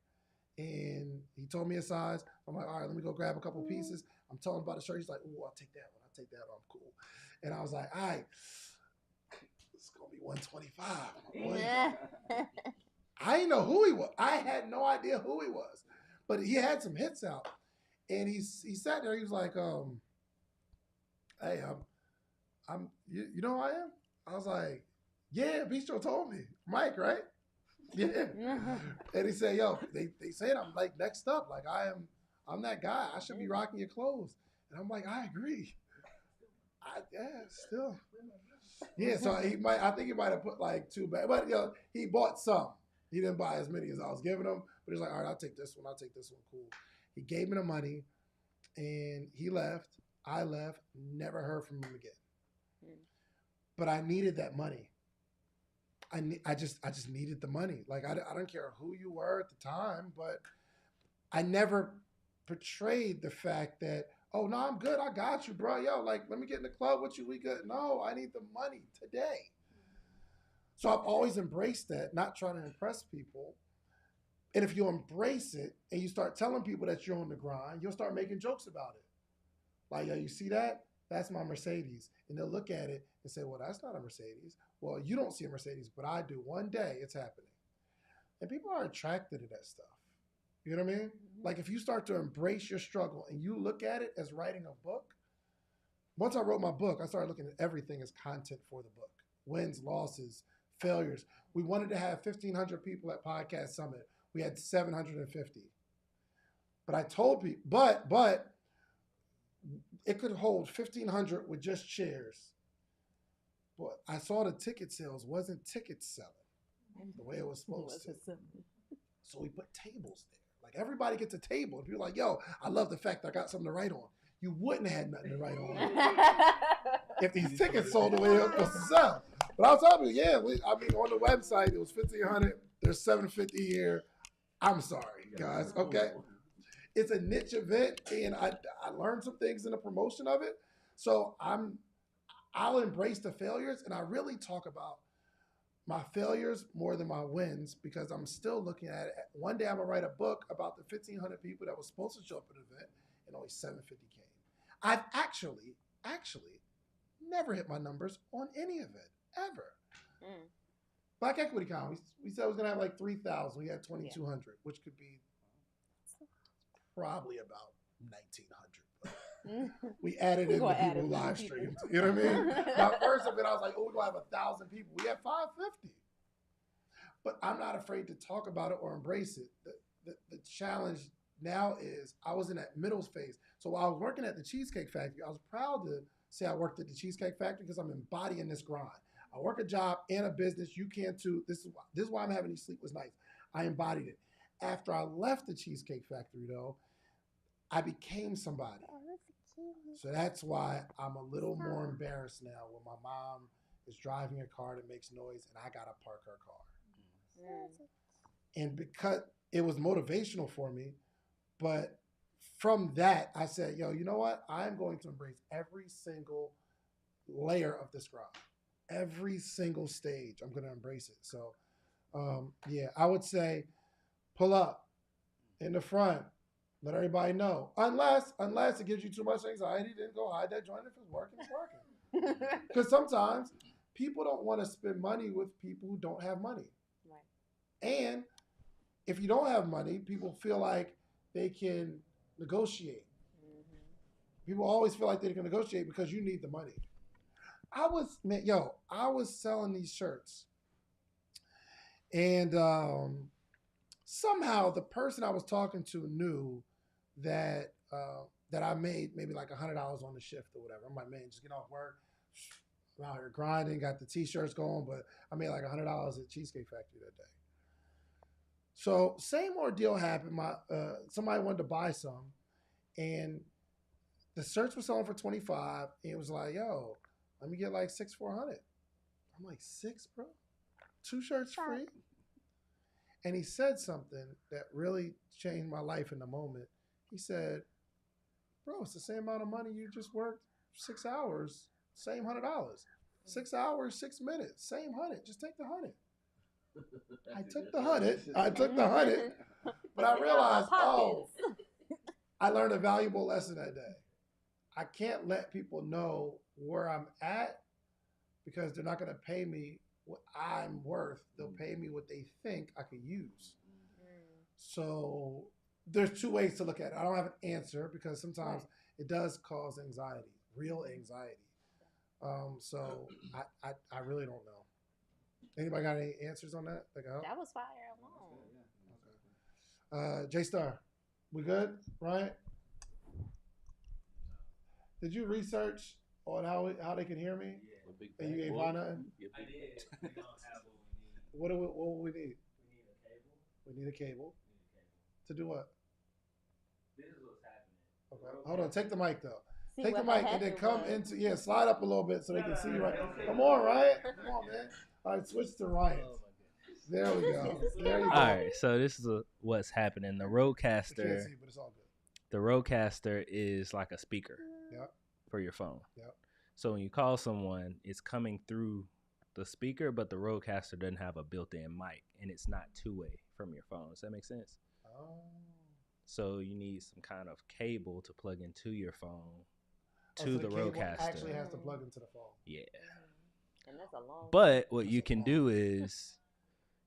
And he told me a size. I'm like, all right, let me go grab a couple pieces. I'm telling him about the shirt. He's like, ooh, I'll take that one. I'll take that one. I'm cool. And I was like, all right, it's going to be 125. I didn't know who he was. I had no idea who he was. But he had some hits out. And he sat there. He was like, hey, you know who I am? I was like, yeah, Bistro told me. Mike, right? Yeah. And he said, yo, they said I'm like next up. Like I'm that guy. I should be rocking your clothes. And I'm like, I agree. Still. Yeah, so I think he might have put like 2 back. But he bought some. He didn't buy as many as I was giving him. But he's like, all right, I'll take this one. Cool. He gave me the money and he left. I left. Never heard from him again. But I needed that money. I just needed the money. Like I don't care who you were at the time, but I never portrayed the fact that, oh no, I'm good. I got you, bro. Yo, like let me get in the club with you. We good. No, I need the money today. So I've always embraced that, not trying to impress people. And if you embrace it and you start telling people that you're on the grind, you'll start making jokes about it. Like, yo, you see that? That's my Mercedes. And they'll look at it and say, well, that's not a Mercedes. Well, you don't see a Mercedes, but I do. One day it's happening. And people are attracted to that stuff. You know what I mean? Like if you start to embrace your struggle and you look at it as writing a book. Once I wrote my book, I started looking at everything as content for the book. Wins, losses, failures. We wanted to have 1,500 people at Podcast Summit. We had 750. But I told people, but it could hold 1,500 with just chairs. But I saw the ticket sales wasn't ticket selling the way it was supposed to. So we put tables there. Like everybody gets a table. And people are like, yo, I love the fact that I got something to write on. You wouldn't have had nothing to write on if these tickets sold the way it was supposed to sell. But I was telling you, yeah, on the website, it was 1,500. There's 750 here. I'm sorry, guys. Okay. It's a niche event, and I learned some things in the promotion of it. So I'll embrace the failures, and I really talk about my failures more than my wins because I'm still looking at it. One day I'm going to write a book about the 1,500 people that were supposed to show up at an event, and only 750 came. I've actually never hit my numbers on any event, ever. Black Equity Con, we said it was going to have like 3,000. We had 2,200, which could be probably about 1,900. We added in the people who live streamed. You know what I mean? My first event, I was like, oh, we're going to have 1,000 people. We had 550. But I'm not afraid to talk about it or embrace it. The challenge now is I was in that middle phase. So while I was working at the Cheesecake Factory, I was proud to say I worked at the Cheesecake Factory because I'm embodying this grind. I work a job and a business. You can too. This is why I'm having these sleepless nights. I embodied it. After I left the Cheesecake Factory, though, I became somebody. So that's why I'm a little more embarrassed now when my mom is driving a car that makes noise and I got to park her car. And because it was motivational for me, but from that, I said, yo, you know what? I'm going to embrace every single layer of this grind. Every single stage, I'm going to embrace it. So, yeah, I would say pull up in the front. Let everybody know. Unless it gives you too much anxiety, then go hide that joint. If it's working, it's working. Because sometimes people don't want to spend money with people who don't have money. Right. And if you don't have money, people feel like they can negotiate. People always feel like they can negotiate because you need the money. I was selling these shirts. And somehow the person I was talking to knew that I made maybe like $100 on the shift or whatever. I'm like, man, just get off work. I'm out here grinding, got the t-shirts going, but I made like $100 at Cheesecake Factory that day. So same ordeal happened. Somebody wanted to buy some, and the shirts were selling for $25, and it was like, yo, let me get like 6 400. I'm like, 6, bro? 2 shirts free? And he said something that really changed my life in the moment. He said, bro, it's the same amount of money you just worked 6 hours, same $100. 6 hours, 6 minutes, same 100. Just take the 100. I took the 100, but I realized, I learned a valuable lesson that day. I can't let people know where I'm at because they're not going to pay me what I'm worth. They'll pay me what they think I could use. So there's 2 ways to look at it. I don't have an answer because sometimes it does cause anxiety, real anxiety. So I really don't know. Anybody got any answers on that? That was fire alone. Okay. J-Star, we good, right? Did you research on how they can hear me? Yeah. And you ain't find nothing? I did. We don't have what we need. What will we need? We need a cable. We need a cable. To do what? This is what's happening. Okay. Hold on. Take the mic though. Take the mic and then come into slide up a little bit so they can see you right. Come on, Ryan. Come on, man. All right, switch to Ryan. There we go. There you go. All right, so this is what's happening. The I can't Rodecaster, see, but it's all good. the Rodecaster is like a speaker Yep. for your phone. Yep. So when you call someone, it's coming through the speaker, but the Rodecaster doesn't have a built-in mic, and it's not two-way from your phone. Does that make sense? Oh. So you need some kind of cable to plug into your phone So to the cable Rodecaster. actually has to plug into the phone. Yeah. And that's a long. But what you can do is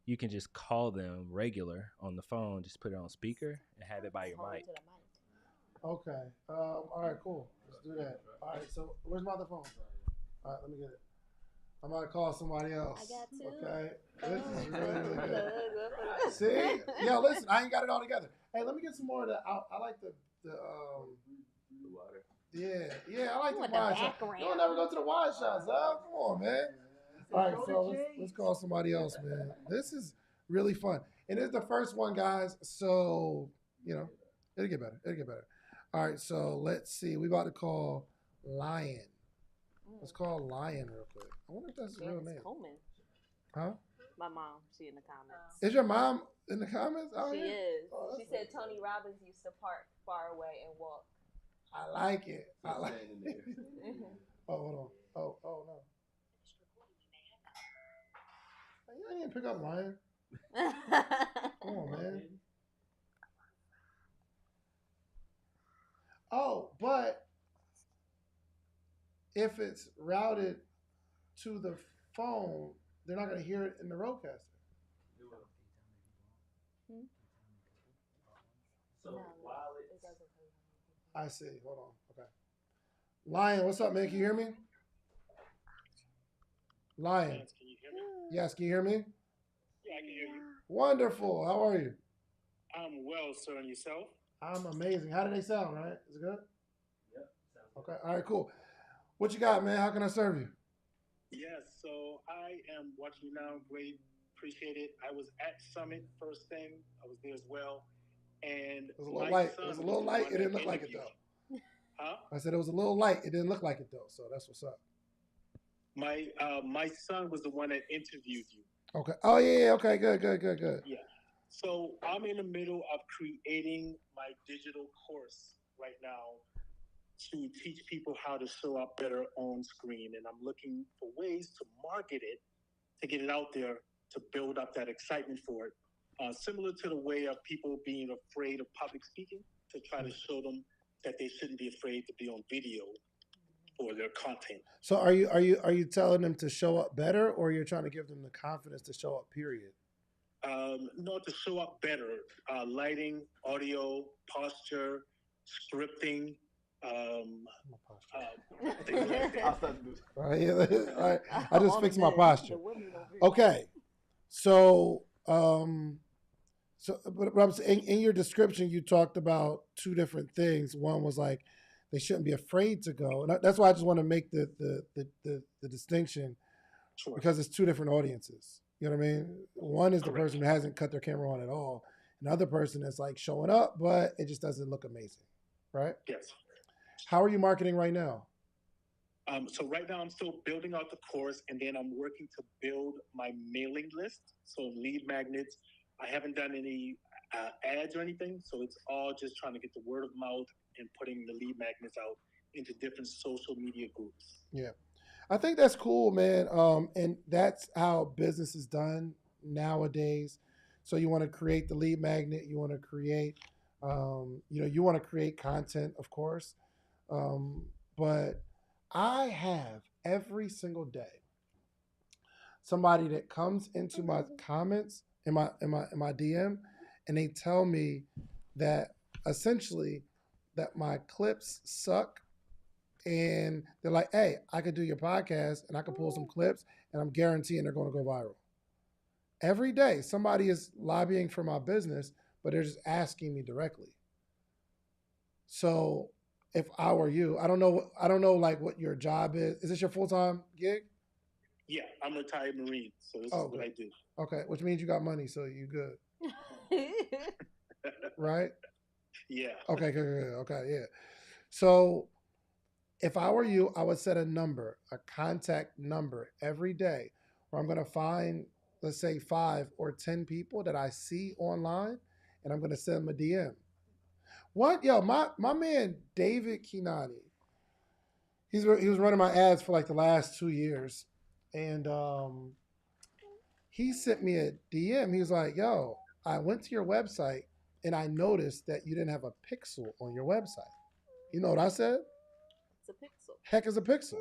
you can just call them regular on the phone, just put it on speaker and have it by your mic. Okay. All right, cool. Let's do that. All right, so where's my other phone? All right, let me get it. I'm going to call somebody else. I got two. Okay. This is really, really good. See? Yo, listen, I ain't got it all together. Hey, let me get some more of the, I like the water. Yeah, I like You the want the wine shop. background. You don't never go to the wine shops, huh? Come on, man. All right, so let's call somebody else, man. This is really fun. And it's the first one, guys. So, it'll get better. It'll get better. All right, so let's see. We about to call Lion. Let's call Lion real quick. I wonder if that's his real Janice name. Coleman. Huh? My mom, she in the comments. Is your mom in the comments? Oh, She yeah. is. Oh, She said Tony Robbins used to park far away and walk. I like it. I like it. Oh, hold on. Oh, no. I didn't pick up Lion. Come on, man. Oh, but if it's routed to the phone, they're not going to hear it in the roadcaster. So while it's I see. Hold on. Okay. Lion, what's up, man? Can you hear me? Lion. Can you hear me? Yes, can you hear me? Yeah, I can hear you. Wonderful. How are you? I'm well, sir, and yourself? I'm amazing. How do they sound, right? Is it good? Yep. Sounds Okay. All right, cool. What you got, man? How can I serve you? Yes, so I am watching you now. Great. Appreciate it. I was at Summit first thing. I was there as well. And It was a little light. It was a little light. It didn't look like it, though. Huh? I said it was a little light. It didn't look like it, though. So that's what's up. My son was the one that interviewed you. Okay. Oh, yeah. Okay. Good. Yeah. So I'm in the middle of creating my digital course right now to teach people how to show up better on screen. And I'm looking for ways to market it, to get it out there, to build up that excitement for it. Similar to the way of people being afraid of public speaking, to try to show them that they shouldn't be afraid to be on video for their content. So are you telling them to show up better, or you're trying to give them the confidence to show up, period? No, to show up better. Lighting, audio, posture, scripting, things like that. All right. I just fixed my posture. Okay. So, but I'm saying in your description, you talked about two different things. One was like they shouldn't be afraid to go, and that's why I just want to make the distinction, Sure. because it's two different audiences. You know what I mean? One is the Correct. person who hasn't cut their camera on at all. Another person is like showing up, but it just doesn't look amazing, right? Yes. How are you marketing right now? So right now I'm still building out the course, and then I'm working to build my mailing list. So lead magnets. I haven't done any ads or anything, so it's all just trying to get the word of mouth and putting the lead magnets out into different social media groups. Yeah. I think that's cool, man. And that's how business is done nowadays. So you want to create the lead magnet. You want to create, you want to create content, of course. But I have every single day somebody that comes into my comments in my DM, and they tell me that essentially that my clips suck. And they're like, hey, I could do your podcast and I could pull some clips and I'm guaranteeing they're going to go viral. Every day, somebody is lobbying for my business, but they're just asking me directly. So if I were you, I don't know like what your job is. Is this your full-time gig? Yeah, I'm a retired Marine, so this is what I do. Okay, which means you got money, so you good. Right? Yeah. Okay, good. Okay, yeah. So if I were you, I would set a number, a contact number every day where I'm going to find, let's say 5 or 10 people that I see online, and I'm going to send them a DM. What? Yo, my man, David Kinani, he was running my ads for like the last 2 years. And he sent me a DM. He was like, yo, I went to your website and I noticed that you didn't have a pixel on your website. You know what I said? It's a pixel. Heck is a pixel.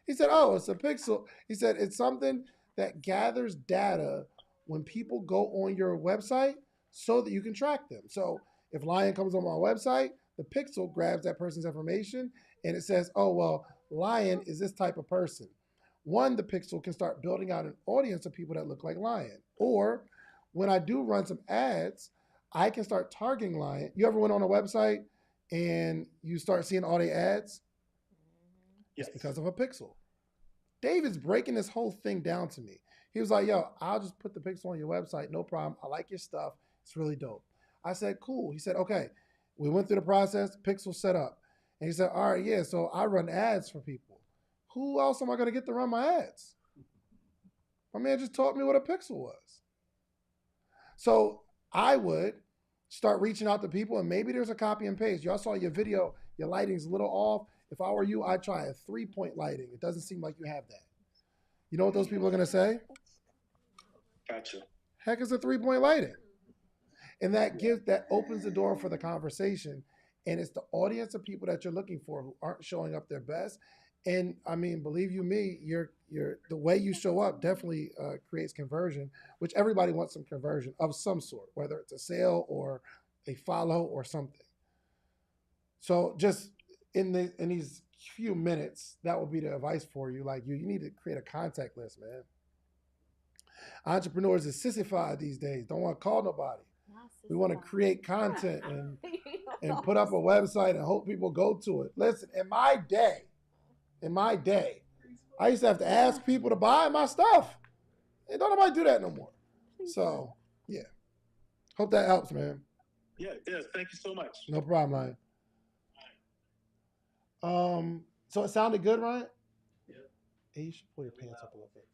He said, oh, it's a pixel. He said, it's something that gathers data when people go on your website so that you can track them. So if Lion comes on my website, the pixel grabs that person's information and it says, oh, well, Lion is this type of person. One, the pixel can start building out an audience of people that look like Lion. Or when I do run some ads, I can start targeting Lion. You ever went on a website and you start seeing all the ads, Yes. it's because of a pixel. David's breaking this whole thing down to me. He was like, yo, I'll just put the pixel on your website. No problem. I like your stuff. It's really dope. I said, cool. He said, okay. We went through the process, pixel set up. And he said, all right, yeah, so I run ads for people. Who else am I going to get to run my ads? My man just taught me what a pixel was. So I would start reaching out to people, and maybe there's a copy and paste. Y'all saw your video, your lighting's a little off. If I were you, I'd try a 3-point lighting. It doesn't seem like you have that. You know what those people are going to say? Gotcha. Heck is a 3-point lighting. And that opens the door for the conversation. And it's the audience of people that you're looking for who aren't showing up their best. And I mean, believe you me, the way you show up definitely creates conversion, which everybody wants some conversion of some sort, whether it's a sale or a follow or something. So just in these few minutes, that would be the advice for you. Like you need to create a contact list, man. Entrepreneurs is sissified these days. Don't want to call nobody. We want to create content and put up a website and hope people go to it. Listen, in my day, I used to have to ask people to buy my stuff. And don't nobody do that no more. So, yeah. Hope that helps, man. Yeah, it does. Thank you so much. No problem, Ryan. So it sounded good, Ryan? Yeah. Hey, you should pull your pants up a little bit.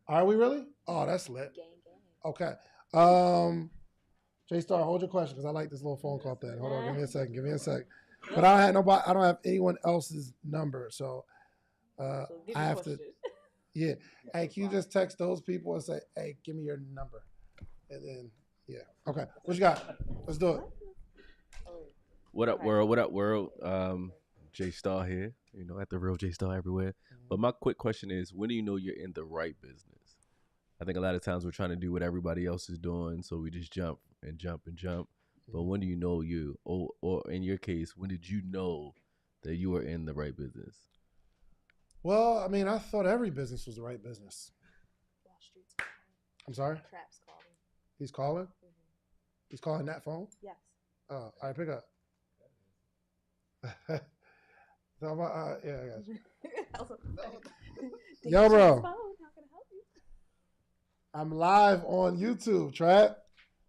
Are we really? Oh, that's lit. Okay. J-Star, hold your question because I like this little phone call thing. Hold on, give me a second. But I don't have anyone else's number, so I have to. Yeah. Hey, can you just text those people and say, hey, give me your number? And then, yeah. Okay. What you got? Let's do it. What up, world? What up, world? J-Star here, at the real J-Star everywhere. But my quick question is, when do you know you're in the right business? I think a lot of times we're trying to do what everybody else is doing, so we just jump and jump and jump. But when do you know or in your case, when did you know that you were in the right business? Well, I mean, I thought every business was the right business. Wall Street's I'm sorry? Trap's calling. He's calling? He's calling that phone? Yes. Oh, all right, pick up. So, yeah, I got you. Yo, bro. I'm live on YouTube, Trap,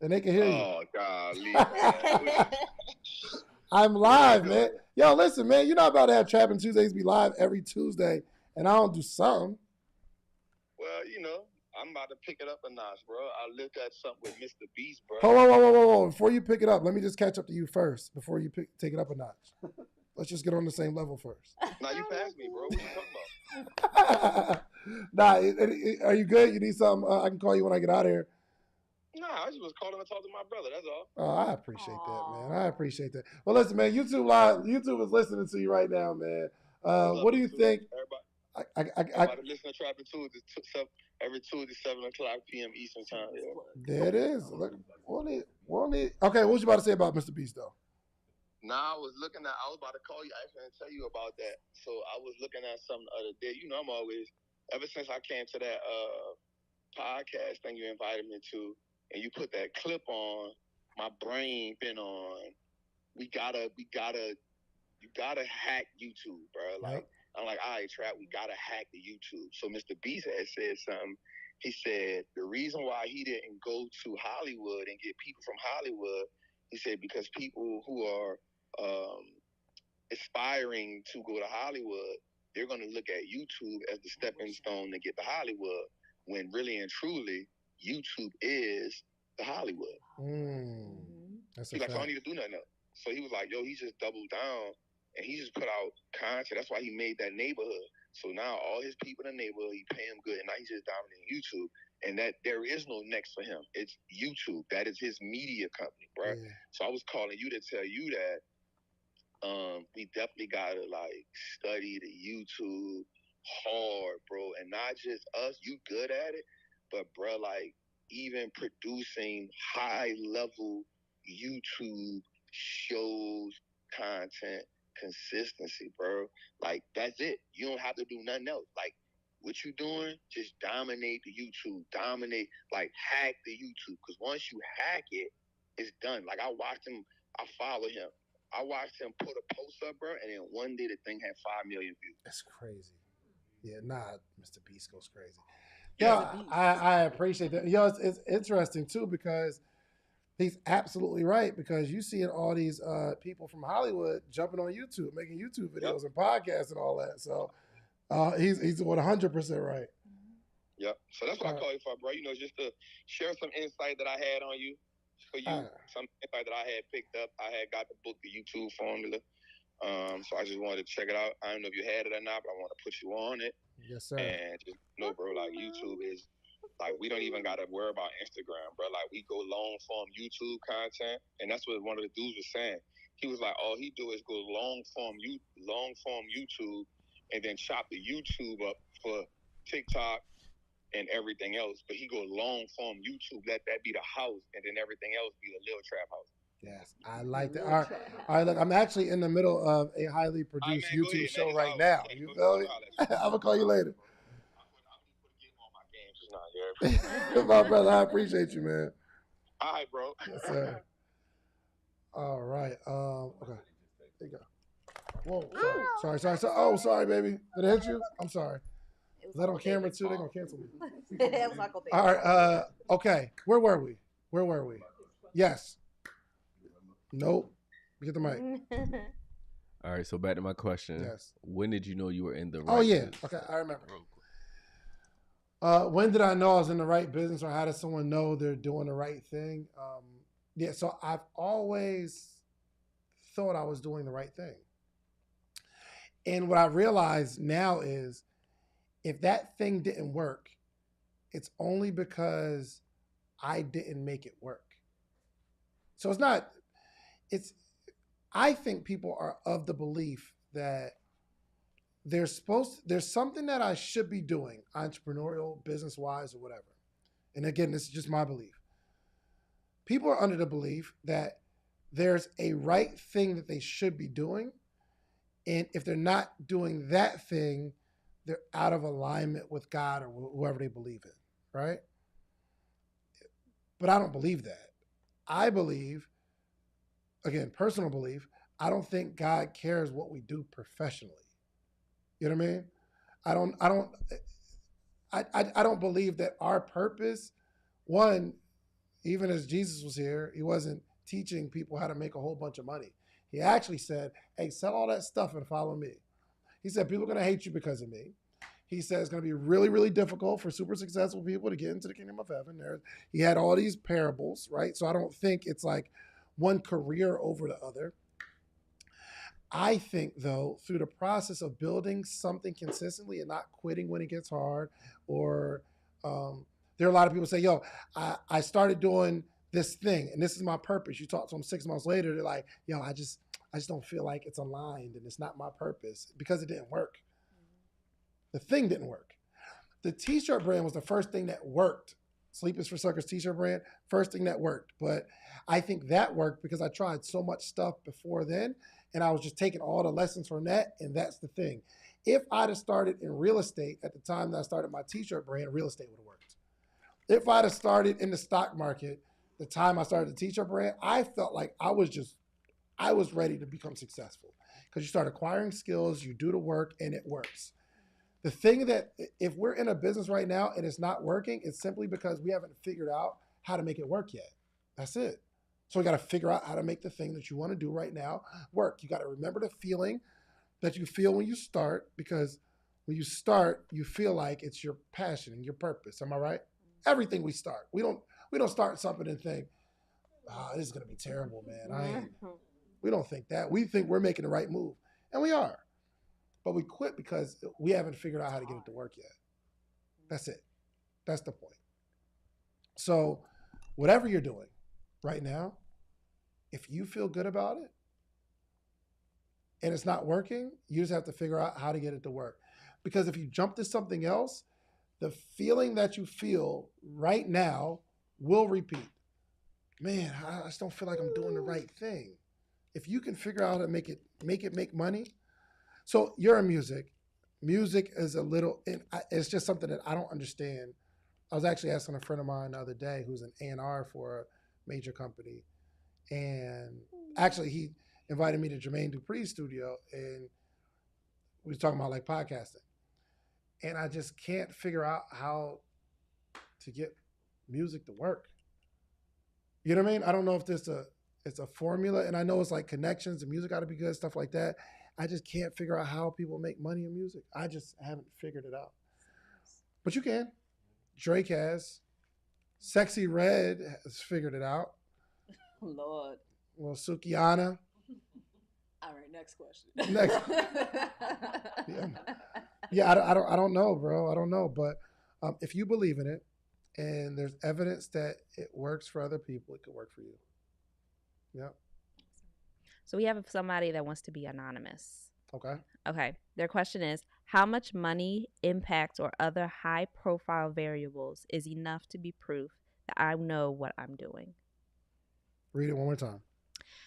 and they can hear you. Oh, golly. I'm live, man. Yo, listen, man, you're not about to have Trapping Tuesdays be live every Tuesday, and I don't do something. Well, I'm about to pick it up a notch, bro. I looked at something with Mr. Beast, bro. Whoa. Before you pick it up, let me just catch up to you first before you take it up a notch. Let's just get on the same level first. Now, you passed me, bro. What you talking about? Nah, are you good? You need something? I can call you when I get out of here. Nah, I just was calling to talk to my brother. That's all. Oh, I appreciate that, man. I appreciate that. Well, listen, man, YouTube is listening to you right now, man. What do you think? Everybody, everybody listen to Trapping Tuesdays every Tuesday, 7 o'clock p.m. Eastern time. Yeah. There it is. Look, okay, what was you about to say about Mr. Beast, though? Nah, I was about to call you actually and tell you about that. So I was looking at something the other day. I'm always, ever since I came to that podcast thing you invited me to, and you put that clip on, my brain been on, you gotta hack YouTube, bro. Like, I'm like, all right, Trap, we gotta hack the YouTube. So Mr. Beast had said something. He said the reason why he didn't go to Hollywood and get people from Hollywood, he said, because people who are aspiring to go to Hollywood, they're going to look at YouTube as the stepping stone to get to Hollywood, when really and truly, YouTube is the Hollywood. That's He's like, so I don't need to do nothing else. So he was like, yo, he just doubled down and he just put out content. That's why he made that neighborhood. So now all his people in the neighborhood, he pay him good, and now he's just dominating YouTube. And that there is no next for him. It's YouTube. That is his media company, bro. Yeah. So I was calling you to tell you that we definitely gotta study the YouTube hard, bro, and not just us. You good at it, but bro, even producing high level YouTube shows, content, consistency, bro. That's it. You don't have to do nothing else. What you doing? Just dominate the YouTube. Hack the YouTube. Because once you hack it, it's done. I watched him. I follow him. I watched him put a post up, bro, and then one day the thing had 5 million views. That's crazy. Yeah, Mr. Beast goes crazy. Yeah, I appreciate that. It's interesting too because he's absolutely right, because you see all these people from Hollywood jumping on YouTube, making YouTube videos and podcasts and all that. So he's 100% right. Yep. So that's what I call you for, bro. Just to share some insight that I had on you. For you, some insight that I had picked up. I had got the book, The YouTube Formula. So I just wanted to check it out. I don't know if you had it or not, but I want to put you on it. Yes, sir. And just know, bro, like YouTube is like, we don't even gotta worry about Instagram, bro. Like, we go long form YouTube content, and that's what one of the dudes was saying. He was like, all he do is go long form YouTube, and then chop the YouTube up for TikTok and everything else. But he go long form YouTube, let that be the house, and then everything else be the little trap house. Yes, I like that. All right, look, I'm actually in the middle of a highly produced YouTube show right now. You feel me? I'm gonna call you later. My brother, I appreciate you, man. All right, bro. Yes, sir. All right. Okay. There you go. Whoa. Sorry. Oh, sorry, baby. Did I hit you? I'm sorry. Is that on camera too? They're gonna cancel me. All right. Okay. Where were we? Yes. Nope. Get the mic. All right. So back to my question. Yes. When did you know you were in the right? Oh yeah. business? Okay. I remember. When did I know I was in the right business, or how does someone know they're doing the right thing? Yeah. So I've always thought I was doing the right thing. And what I realize now is, if that thing didn't work, it's only because I didn't make it work. So I think people are of the belief that there's something that I should be doing, entrepreneurial, business-wise, or whatever. And again, this is just my belief. People are under the belief that there's a right thing that they should be doing. And if they're not doing that thing, they're out of alignment with God or whoever they believe in, right? But I don't believe that. I believe, again, personal belief, I don't think God cares what we do professionally. You know what I mean? I don't believe that our purpose, one, even as Jesus was here, he wasn't teaching people how to make a whole bunch of money. He actually said, hey, sell all that stuff and follow me. He said, people are going to hate you because of me. He said it's going to be really, really difficult for super successful people to get into the kingdom of heaven. He had all these parables, right? So I don't think it's like one career over the other. I think, though, through the process of building something consistently and not quitting when it gets hard, or there are a lot of people say, yo, I started doing this thing and this is my purpose. You talk to them 6 months later, they're like, yo, I just don't feel like it's aligned and it's not my purpose, because it didn't work. The thing didn't work. The t-shirt brand was the first thing that worked. Sleep is for Suckers t-shirt brand, first thing that worked. But I think that worked because I tried so much stuff before then, and I was just taking all the lessons from that, and that's the thing. If I'd have started in real estate at the time that I started my t-shirt brand, real estate would have worked. If I'd have started in the stock market the time I started the t-shirt brand, I felt like I was ready to become successful, because you start acquiring skills, you do the work, and it works. The thing that, if we're in a business right now and it's not working, it's simply because we haven't figured out how to make it work yet. That's it. So we got to figure out how to make the thing that you want to do right now work. You got to remember the feeling that you feel when you start, because when you start, you feel like it's your passion and your purpose. Am I right? Everything we start. We don't start something and think, this is going to be terrible, man. We don't think that. We think we're making the right move. And we are. But we quit because we haven't figured out how to get it to work yet. That's it. That's the point. So whatever you're doing right now, if you feel good about it and it's not working, you just have to figure out how to get it to work. Because if you jump to something else, the feeling that you feel right now will repeat. Man, I just don't feel like I'm doing the right thing. If you can figure out how to make it make money. So you're in music. Music is it's just something that I don't understand. I was actually asking a friend of mine the other day who's an A&R for a major company. And actually invited me to Jermaine Dupree's studio, and we was talking about like podcasting. And I just can't figure out how to get music to work. You know what I mean? I don't know if it's a formula, and I know it's like connections and music got to be good, stuff like that. I just can't figure out how people make money in music. I just haven't figured it out. But you can. Drake has. Sexy Red has figured it out. Lord. Well, Sukiana. All right, next question. Next. Yeah, I don't know, bro. I don't know. But if you believe in it and there's evidence that it works for other people, it could work for you. Yeah. So we have somebody that wants to be anonymous. Okay. Okay. Their question is, how much money, impact, or other high-profile variables is enough to be proof that I know what I'm doing? Read it one more time.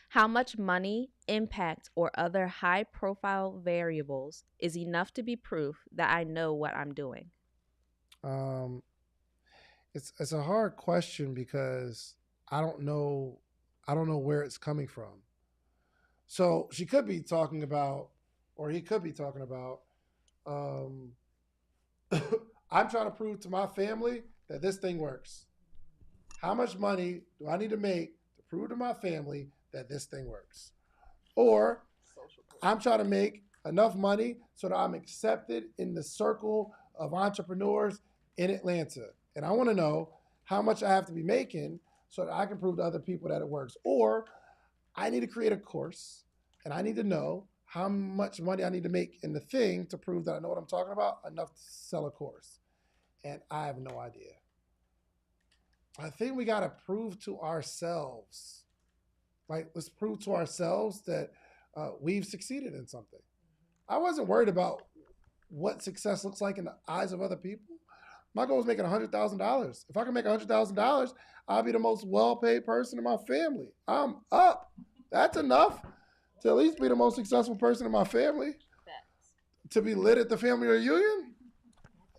How much money, impact, or other high-profile variables is enough to be proof that I know what I'm doing? It's a hard question because I don't know where it's coming from. So she could be talking about, or he could be talking about, I'm trying to prove to my family that this thing works. How much money do I need to make to prove to my family that this thing works? Or I'm trying to make enough money so that I'm accepted in the circle of entrepreneurs in Atlanta. And I want to know how much I have to be making so that I can prove to other people that it works. Or I need to create a course and I need to know how much money I need to make in the thing to prove that I know what I'm talking about, enough to sell a course. And I have no idea. I think we got to prove to ourselves, like, let's prove to ourselves that we've succeeded in something. I wasn't worried about what success looks like in the eyes of other people. My goal is making $100,000. If I can make $100,000, I'll be the most well-paid person in my family. I'm up. That's enough to at least be the most successful person in my family. To be lit at the family reunion,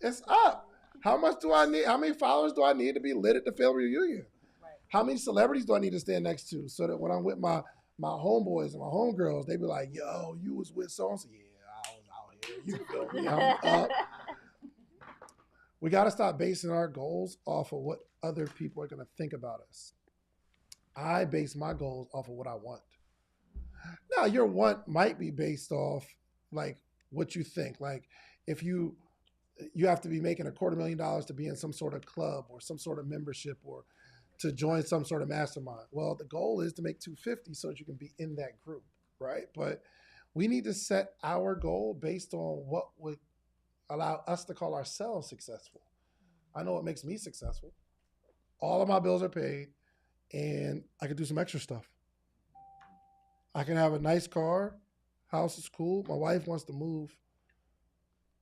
it's up. How much do I need? How many followers do I need to be lit at the family reunion? Right. How many celebrities do I need to stand next to so that when I'm with my homeboys and my homegirls, they be like, yo, you was with so-and-so? Yeah, I was out here. You feel me? I'm up. We got to stop basing our goals off of what other people are going to think about us. I base my goals off of what I want. Now, your want might be based off like what you think. Like if you have to be making $250,000 to be in some sort of club or some sort of membership or to join some sort of mastermind. Well, the goal is to make $250 so that you can be in that group, right? But we need to set our goal based on what would allow us to call ourselves successful. I know what makes me successful. All of my bills are paid and I can do some extra stuff. I can have a nice car. House is cool. My wife wants to move,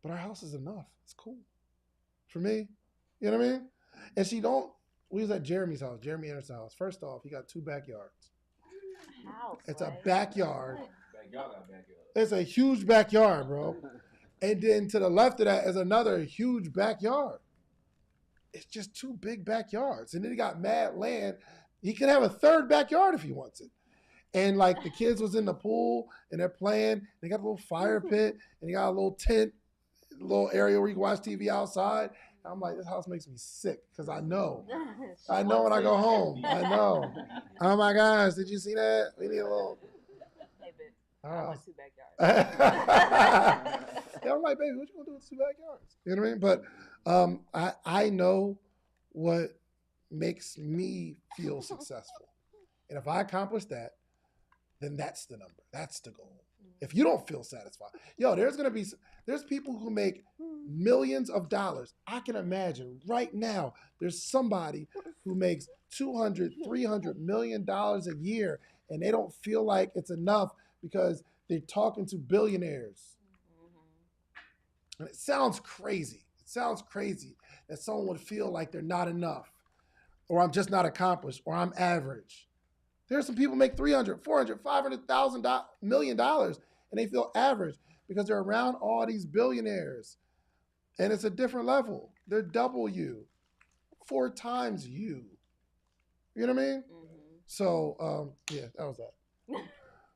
but our house is enough. It's cool for me. You know what I mean? And we was at Jeremy's house, Jeremy Anderson's house. First off, he got 2 backyards. It's a backyard. It's a huge backyard, bro. And then to the left of that is another huge backyard. It's just 2 big backyards. And then he got mad land. He can have a 3rd backyard if he wants it. And like the kids was in the pool and they're playing. They got a little fire pit and they got a little tent, a little area where you can watch TV outside. And I'm like, this house makes me sick because I know when I go home. I know. Oh my gosh, did you see that? We need a little. Hey, bitch. I want 2 backyards. Yeah, I'm like, baby, what you gonna do with 2 backyards? You know what I mean? But I know what makes me feel successful. And if I accomplish that, then that's the number. That's the goal. If you don't feel satisfied, there's people who make millions of dollars. I can imagine right now there's somebody who makes $200, $300 million a year and they don't feel like it's enough because they're talking to billionaires. And it sounds crazy. It sounds crazy that someone would feel like they're not enough or I'm just not accomplished or I'm average. There's some people make $300, $400, $500,000 million and they feel average because they're around all these billionaires. And it's a different level. They're double you, 4 times you. You know what I mean? Mm-hmm. So, yeah, that was that.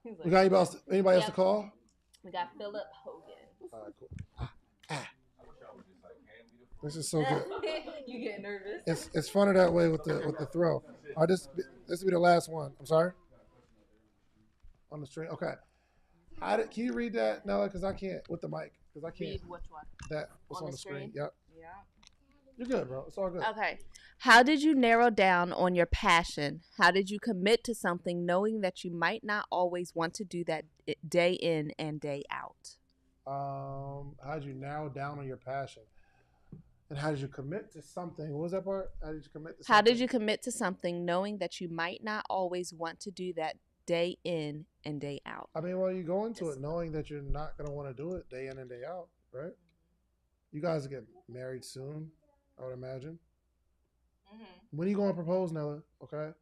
He's We got anybody else to call? We got Philip Hogan. All right, cool. This is so good. You get nervous. It's funner that way with the throw. All right, this will be the last one. I'm sorry. On the string. Okay. Can you read that, Nella? Because I can't with the mic. Because I can't. Read which one? That was on the screen. Yep. Yeah. You're good, bro. It's all good. Okay. How did you narrow down on your passion? How did you commit to something knowing that you might not always want to do that day in and day out? How did you narrow down on your passion? And how did you commit to something? What was that part? How did you commit to something? How did you commit to something knowing that you might not always want to do that day in and day out? I mean, well, you go into it knowing that you're not going to want to do it day in and day out, right? You guys get married soon, I would imagine. Mm-hmm. When are you going to propose, Nella? Okay.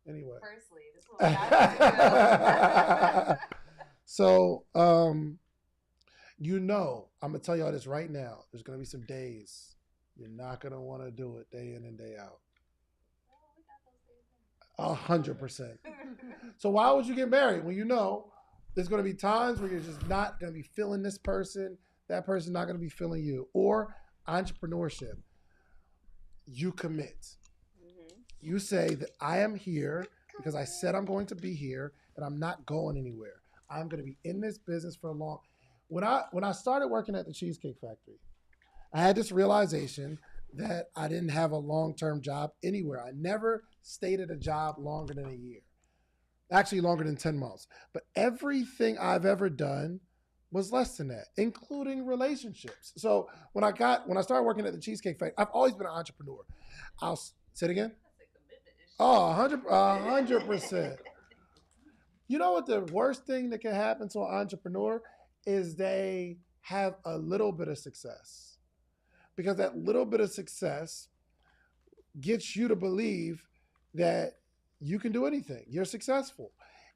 Anyway. Firstly, this is what I So, I'm going to tell y'all this right now. There's going to be some days you're not going to want to do it day in and day out. 100%. So why would you get married when you know there's going to be times where you're just not going to be feeling this person, that person's not going to be feeling you? Or entrepreneurship. You commit. Mm-hmm. You say that I am here because I said I'm going to be here and I'm not going anywhere. I'm going to be in this business for a long. When I started working at the Cheesecake Factory, I had this realization that I didn't have a long-term job anywhere. I never stayed at a job longer than a year. Actually, longer than 10 months. But everything I've ever done was less than that, including relationships. So when I started working at the Cheesecake Factory, I've always been an entrepreneur. I'll say it again. Oh, 100%. You know what the worst thing that can happen to an entrepreneur is they have a little bit of success. Because that little bit of success gets you to believe that you can do anything. You're successful.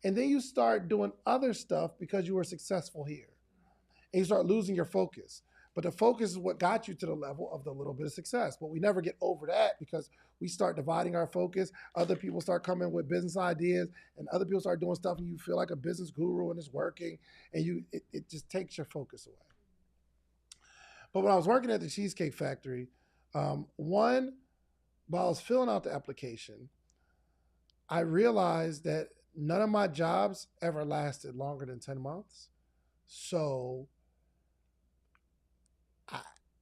And then you start doing other stuff because you were successful here. And you start losing your focus. But the focus is what got you to the level of the little bit of success. But we never get over that because we start dividing our focus. Other people start coming with business ideas and other people start doing stuff and you feel like a business guru and it's working and it just takes your focus away. But when I was working at the Cheesecake Factory, while I was filling out the application, I realized that none of my jobs ever lasted longer than 10 months. So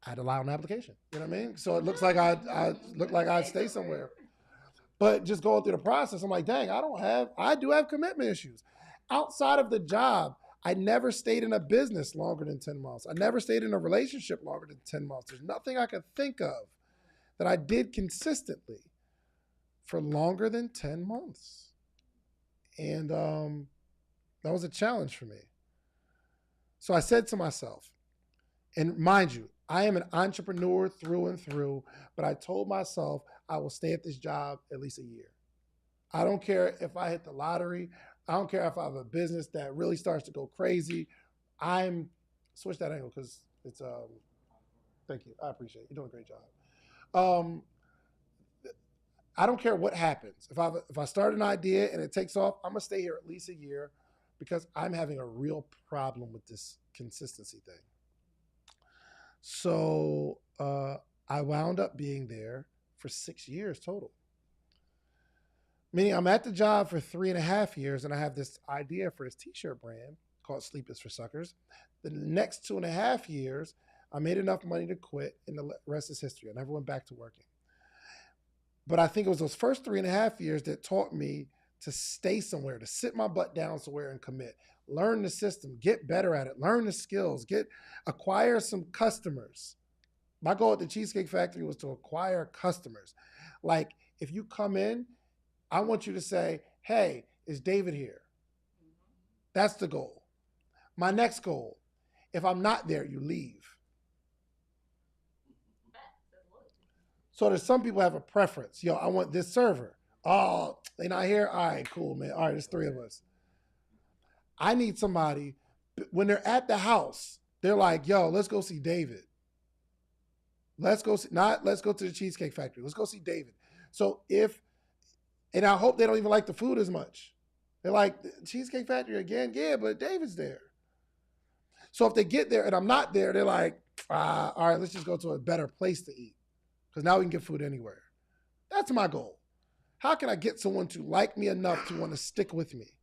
I'd allow an application. You know what I mean? So it looks like I'd stay somewhere. But just going through the process, I'm like, dang, I do have commitment issues. Outside of the job, I never stayed in a business longer than 10 months. I never stayed in a relationship longer than 10 months. There's nothing I could think of that I did consistently for longer than 10 months. And that was a challenge for me. So I said to myself, and mind you, I am an entrepreneur through and through, but I told myself I will stay at this job at least a year. I don't care if I hit the lottery. I don't care if I have a business that really starts to go crazy. Switch that angle because it's, thank you. I appreciate it. You're doing a great job. I don't care what happens. If I start an idea and it takes off, I'm going to stay here at least a year because I'm having a real problem with this consistency thing. So I wound up being there for 6 years total. Meaning I'm at the job for 3.5 years and I have this idea for this t-shirt brand called Sleep is for Suckers. The next 2.5 years, I made enough money to quit and the rest is history. I never went back to working. But I think it was those first 3.5 years that taught me to stay somewhere, to sit my butt down somewhere and commit. Learn the system, get better at it, learn the skills, acquire some customers. My goal at the Cheesecake Factory was to acquire customers. Like if you come in, I want you to say, hey, is David here? That's the goal. My next goal, if I'm not there, you leave. So there's some people have a preference. Yo, I want this server. Oh, they not here? All right, cool, man. All right, there's 3 of us. I need somebody, when they're at the house, they're like, yo, let's go see David. Let's go to the Cheesecake Factory. Let's go see David. So and I hope they don't even like the food as much. They're like, Cheesecake Factory again? Yeah, but David's there. So if they get there and I'm not there, they're like, all right, let's just go to a better place to eat. Because now we can get food anywhere. That's my goal. How can I get someone to like me enough to want to stick with me?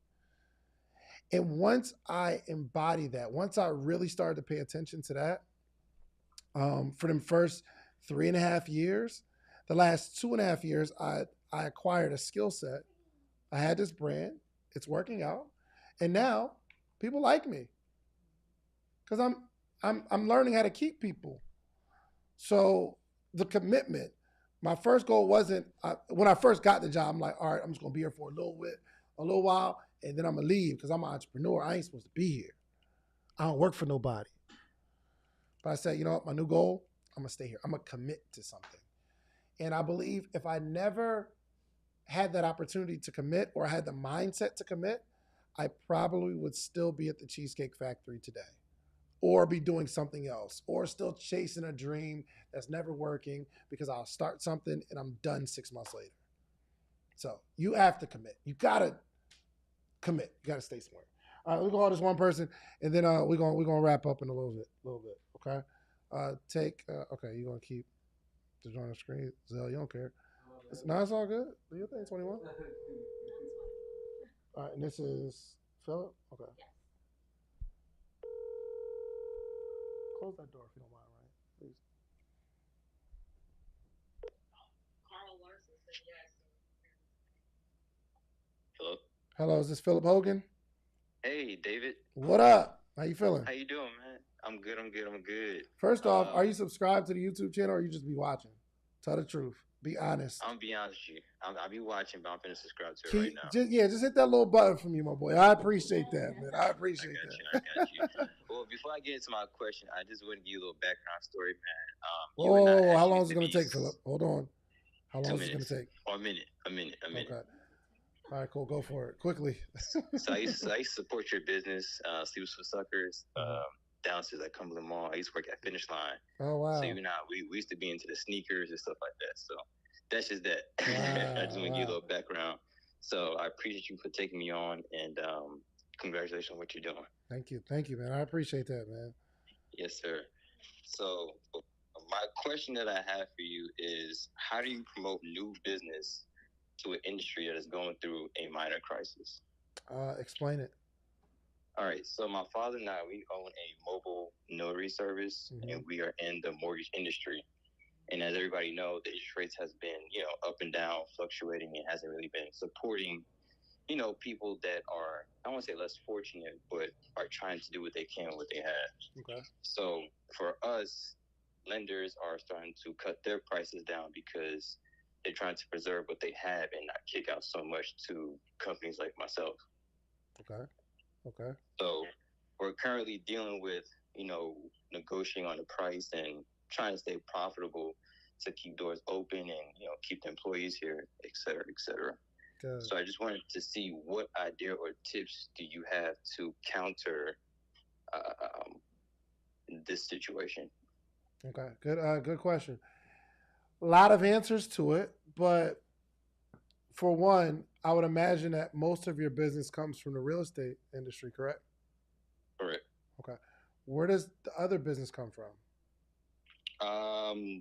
And once I embody that, once I really started to pay attention to that, for them first 3.5 years, the last 2.5 years, I acquired a skill set. I had this brand. It's working out. And now people like me because I'm learning how to keep people. So the commitment, my first goal wasn't, when I first got the job, I'm like, all right, I'm just going to be here for a little while, and then I'm going to leave because I'm an entrepreneur. I ain't supposed to be here. I don't work for nobody. But I said, you know what, my new goal, I'm going to stay here. I'm going to commit to something. And I believe if I never had that opportunity to commit or had the mindset to commit, I probably would still be at the Cheesecake Factory today or be doing something else or still chasing a dream that's never working because I'll start something and I'm done 6 months later. So you have to commit. You got to commit. You got to stay somewhere. All right, we're going to this one person and then we're going to wrap up in a little bit. Okay. Okay. You're going to keep the join the screen. Zell, you don't care. No, it's all good. Do you think 21? All right, and this is Philip? Okay. Yes. Close that door if you don't mind, right? Please. Hello? Hello, is this Philip Hogan? Hey, David. What up? How you feeling? How you doing, man? I'm good. First off, are you subscribed to the YouTube channel or you just be watching? Tell the truth. Be honest. I'm be honest with you. I'll be watching, but I'm finna subscribe to it right now. Just hit that little button for me, my boy. I appreciate that, man. I appreciate that. I got you. Well, before I get into my question, I just want to give you a little background story, How man. long is it going to take, Philip? Hold on. How long is it going to take? Or a minute. Okay. All right, cool. Go for it. Quickly. So I used to support your business, Sleeps for Suckers, downstairs at Cumberland Mall. I used to work at Finish Line. Oh, wow. So we used to be into the sneakers and stuff like that. So that's just that. Wow, I just want to give you a little background. So I appreciate you for taking me on, and congratulations on what you're doing. Thank you, man. I appreciate that, man. Yes, sir. So my question that I have for you is, how do you promote new business to an industry that is going through a minor crisis? Explain it. All right. So my father and I, we own a mobile notary service, and we are in the mortgage industry. And as everybody knows, the interest rates has been, up and down, fluctuating, and hasn't really been supporting, people that are, I won't say less fortunate, but are trying to do what they can with what they have. Okay. So for us, lenders are starting to cut their prices down because they're trying to preserve what they have and not kick out so much to companies like myself. Okay. So we're currently dealing with, negotiating on the price and trying to stay profitable to keep doors open and, keep the employees here, et cetera, et cetera. Good. So I just wanted to see what idea or tips do you have to counter this situation? Okay. Good question. A lot of answers to it, but for one, I would imagine that most of your business comes from the real estate industry, correct? Correct. Okay. Where does the other business come from?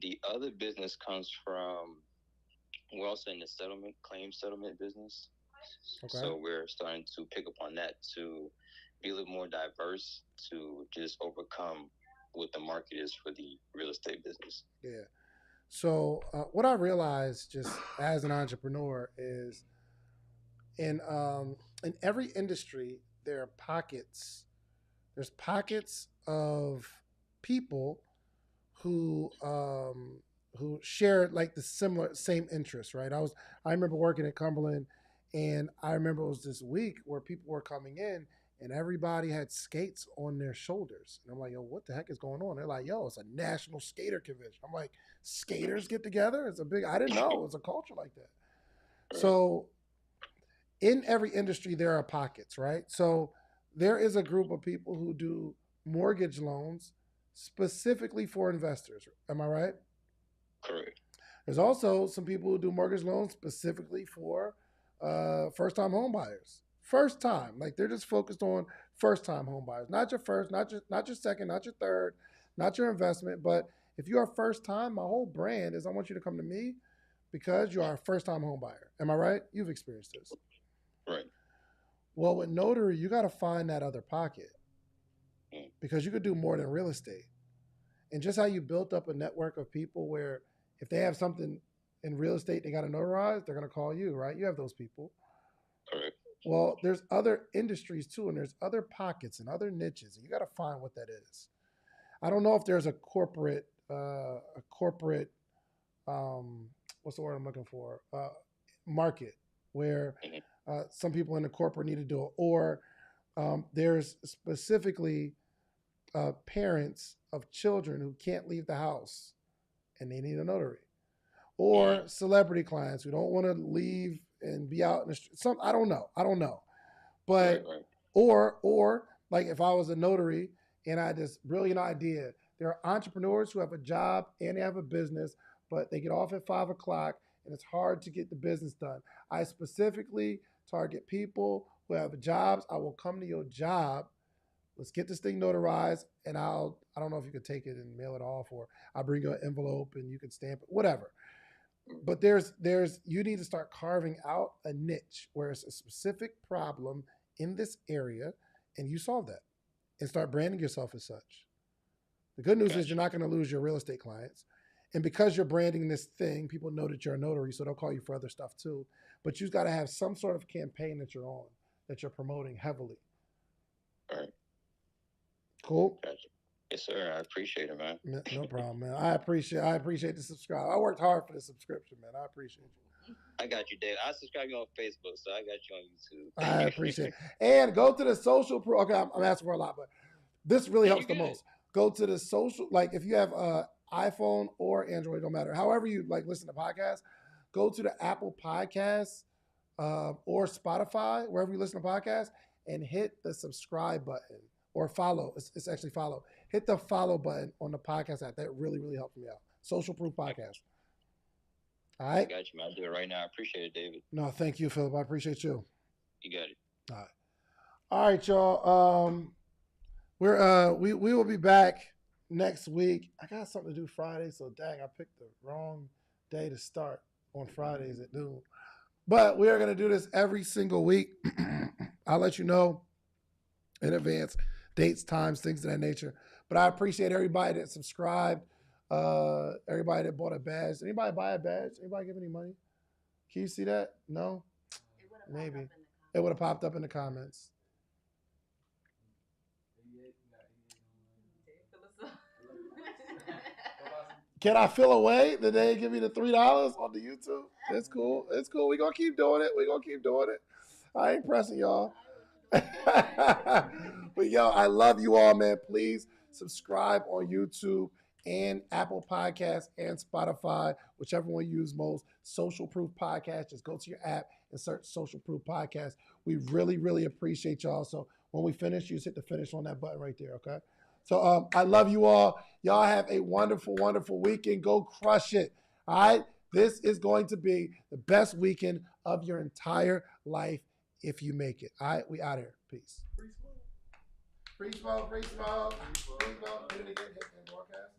The other business comes from, we're also in the claim settlement business. Okay. So we're starting to pick up on that to be a little more diverse to just overcome what the market is for the real estate business. Yeah. So what I realized just as an entrepreneur is in every industry, there are pockets. There's pockets of people who share like the same interests, right? I remember working at Cumberland, and I remember it was this week where people were coming in and everybody had skates on their shoulders. And I'm like, yo, what the heck is going on? They're like, yo, it's a national skater convention. I'm like, skaters get together? I didn't know it was a culture like that. So in every industry, there are pockets, right? So there is a group of people who do mortgage loans specifically for investors. Am I right? Correct. There's also some people who do mortgage loans specifically for first-time home buyers, First time. Like they're just focused on first time home buyers. Not your first, not your second, not your third, not your investment. But if you are first time, my whole brand is I want you to come to me because you are a first time home buyer. Am I right? You've experienced this. Right. Well, with notary, you got to find that other pocket because you could do more than real estate. And just how you built up a network of people where if they have something in real estate they got to notarize, they're going to call you, right? You have those people. Correct. Well, there's other industries too, and there's other pockets and other niches, and you got to find what that is. I don't know if there's a corporate, what's the word I'm looking for? Market where some people in the corporate need to do it, or there's specifically parents of children who can't leave the house and they need a notary, or celebrity clients who don't want to leave and be out in the street. I don't know, but right. or like if I was a notary and I had this brilliant idea, there are entrepreneurs who have a job and they have a business, but they get off at 5 o'clock and it's hard to get the business done. I specifically target people who have jobs. I will come to your job. Let's get this thing notarized, and I don't know if you could take it and mail it off, or I'll bring you an envelope and you can stamp it, whatever. But you need to start carving out a niche where it's a specific problem in this area, and you solve that, and start branding yourself as such. The good news is you're not going to lose your real estate clients. And because you're branding this thing, people know that you're a notary, so they'll call you for other stuff too. But you've got to have some sort of campaign that you're on, that you're promoting heavily. All right. Cool. Gotcha. Yes, sir. I appreciate it, man. No problem, man. I appreciate the subscribe. I worked hard for the subscription, man. I appreciate you. I got you, Dave. I subscribe you on Facebook, so I got you on YouTube. I appreciate it. And go to the social pro. Okay, I'm asking for a lot, but this really helps the most. Go to the social, like if you have iPhone or Android, don't matter. However you like listen to podcasts, go to the Apple Podcasts or Spotify, wherever you listen to podcasts, and hit the subscribe button or follow. It's actually follow. Hit the follow button on the podcast app. That really, really helps me out. Social Proof Podcast. All right? I got you, man. I'll do it right now. I appreciate it, David. No, thank you, Philip. I appreciate you. You got it. All right. All right, y'all. We will be back next week. I got something to do Friday, so dang, I picked the wrong day to start on Fridays at noon. But we are going to do this every single week. I'll let you know in advance, dates, times, things of that nature. But I appreciate everybody that subscribed, everybody that bought a badge. Anybody buy a badge? Anybody give any money? Can you see that? No? Maybe. It would have popped up in the comments. Can I fill away? Did they give me the $3 on the YouTube? It's cool. It's cool. We're going to keep doing it. I ain't pressing y'all. But yo, I love you all, man. Please subscribe on YouTube and Apple Podcasts and Spotify, whichever one you use most. Social Proof Podcast. Just go to your app and search Social Proof Podcast. We really, really appreciate y'all. So when we finish, you just hit the finish on that button right there, okay? So I love you all. Y'all have a wonderful, wonderful weekend. Go crush it. All right? This is going to be the best weekend of your entire life if you make it. All right? We out here. Peace. Free smoke. Free smoke. Free smoke. Free smoke. Free smoke. Do it again. Hit the broadcast.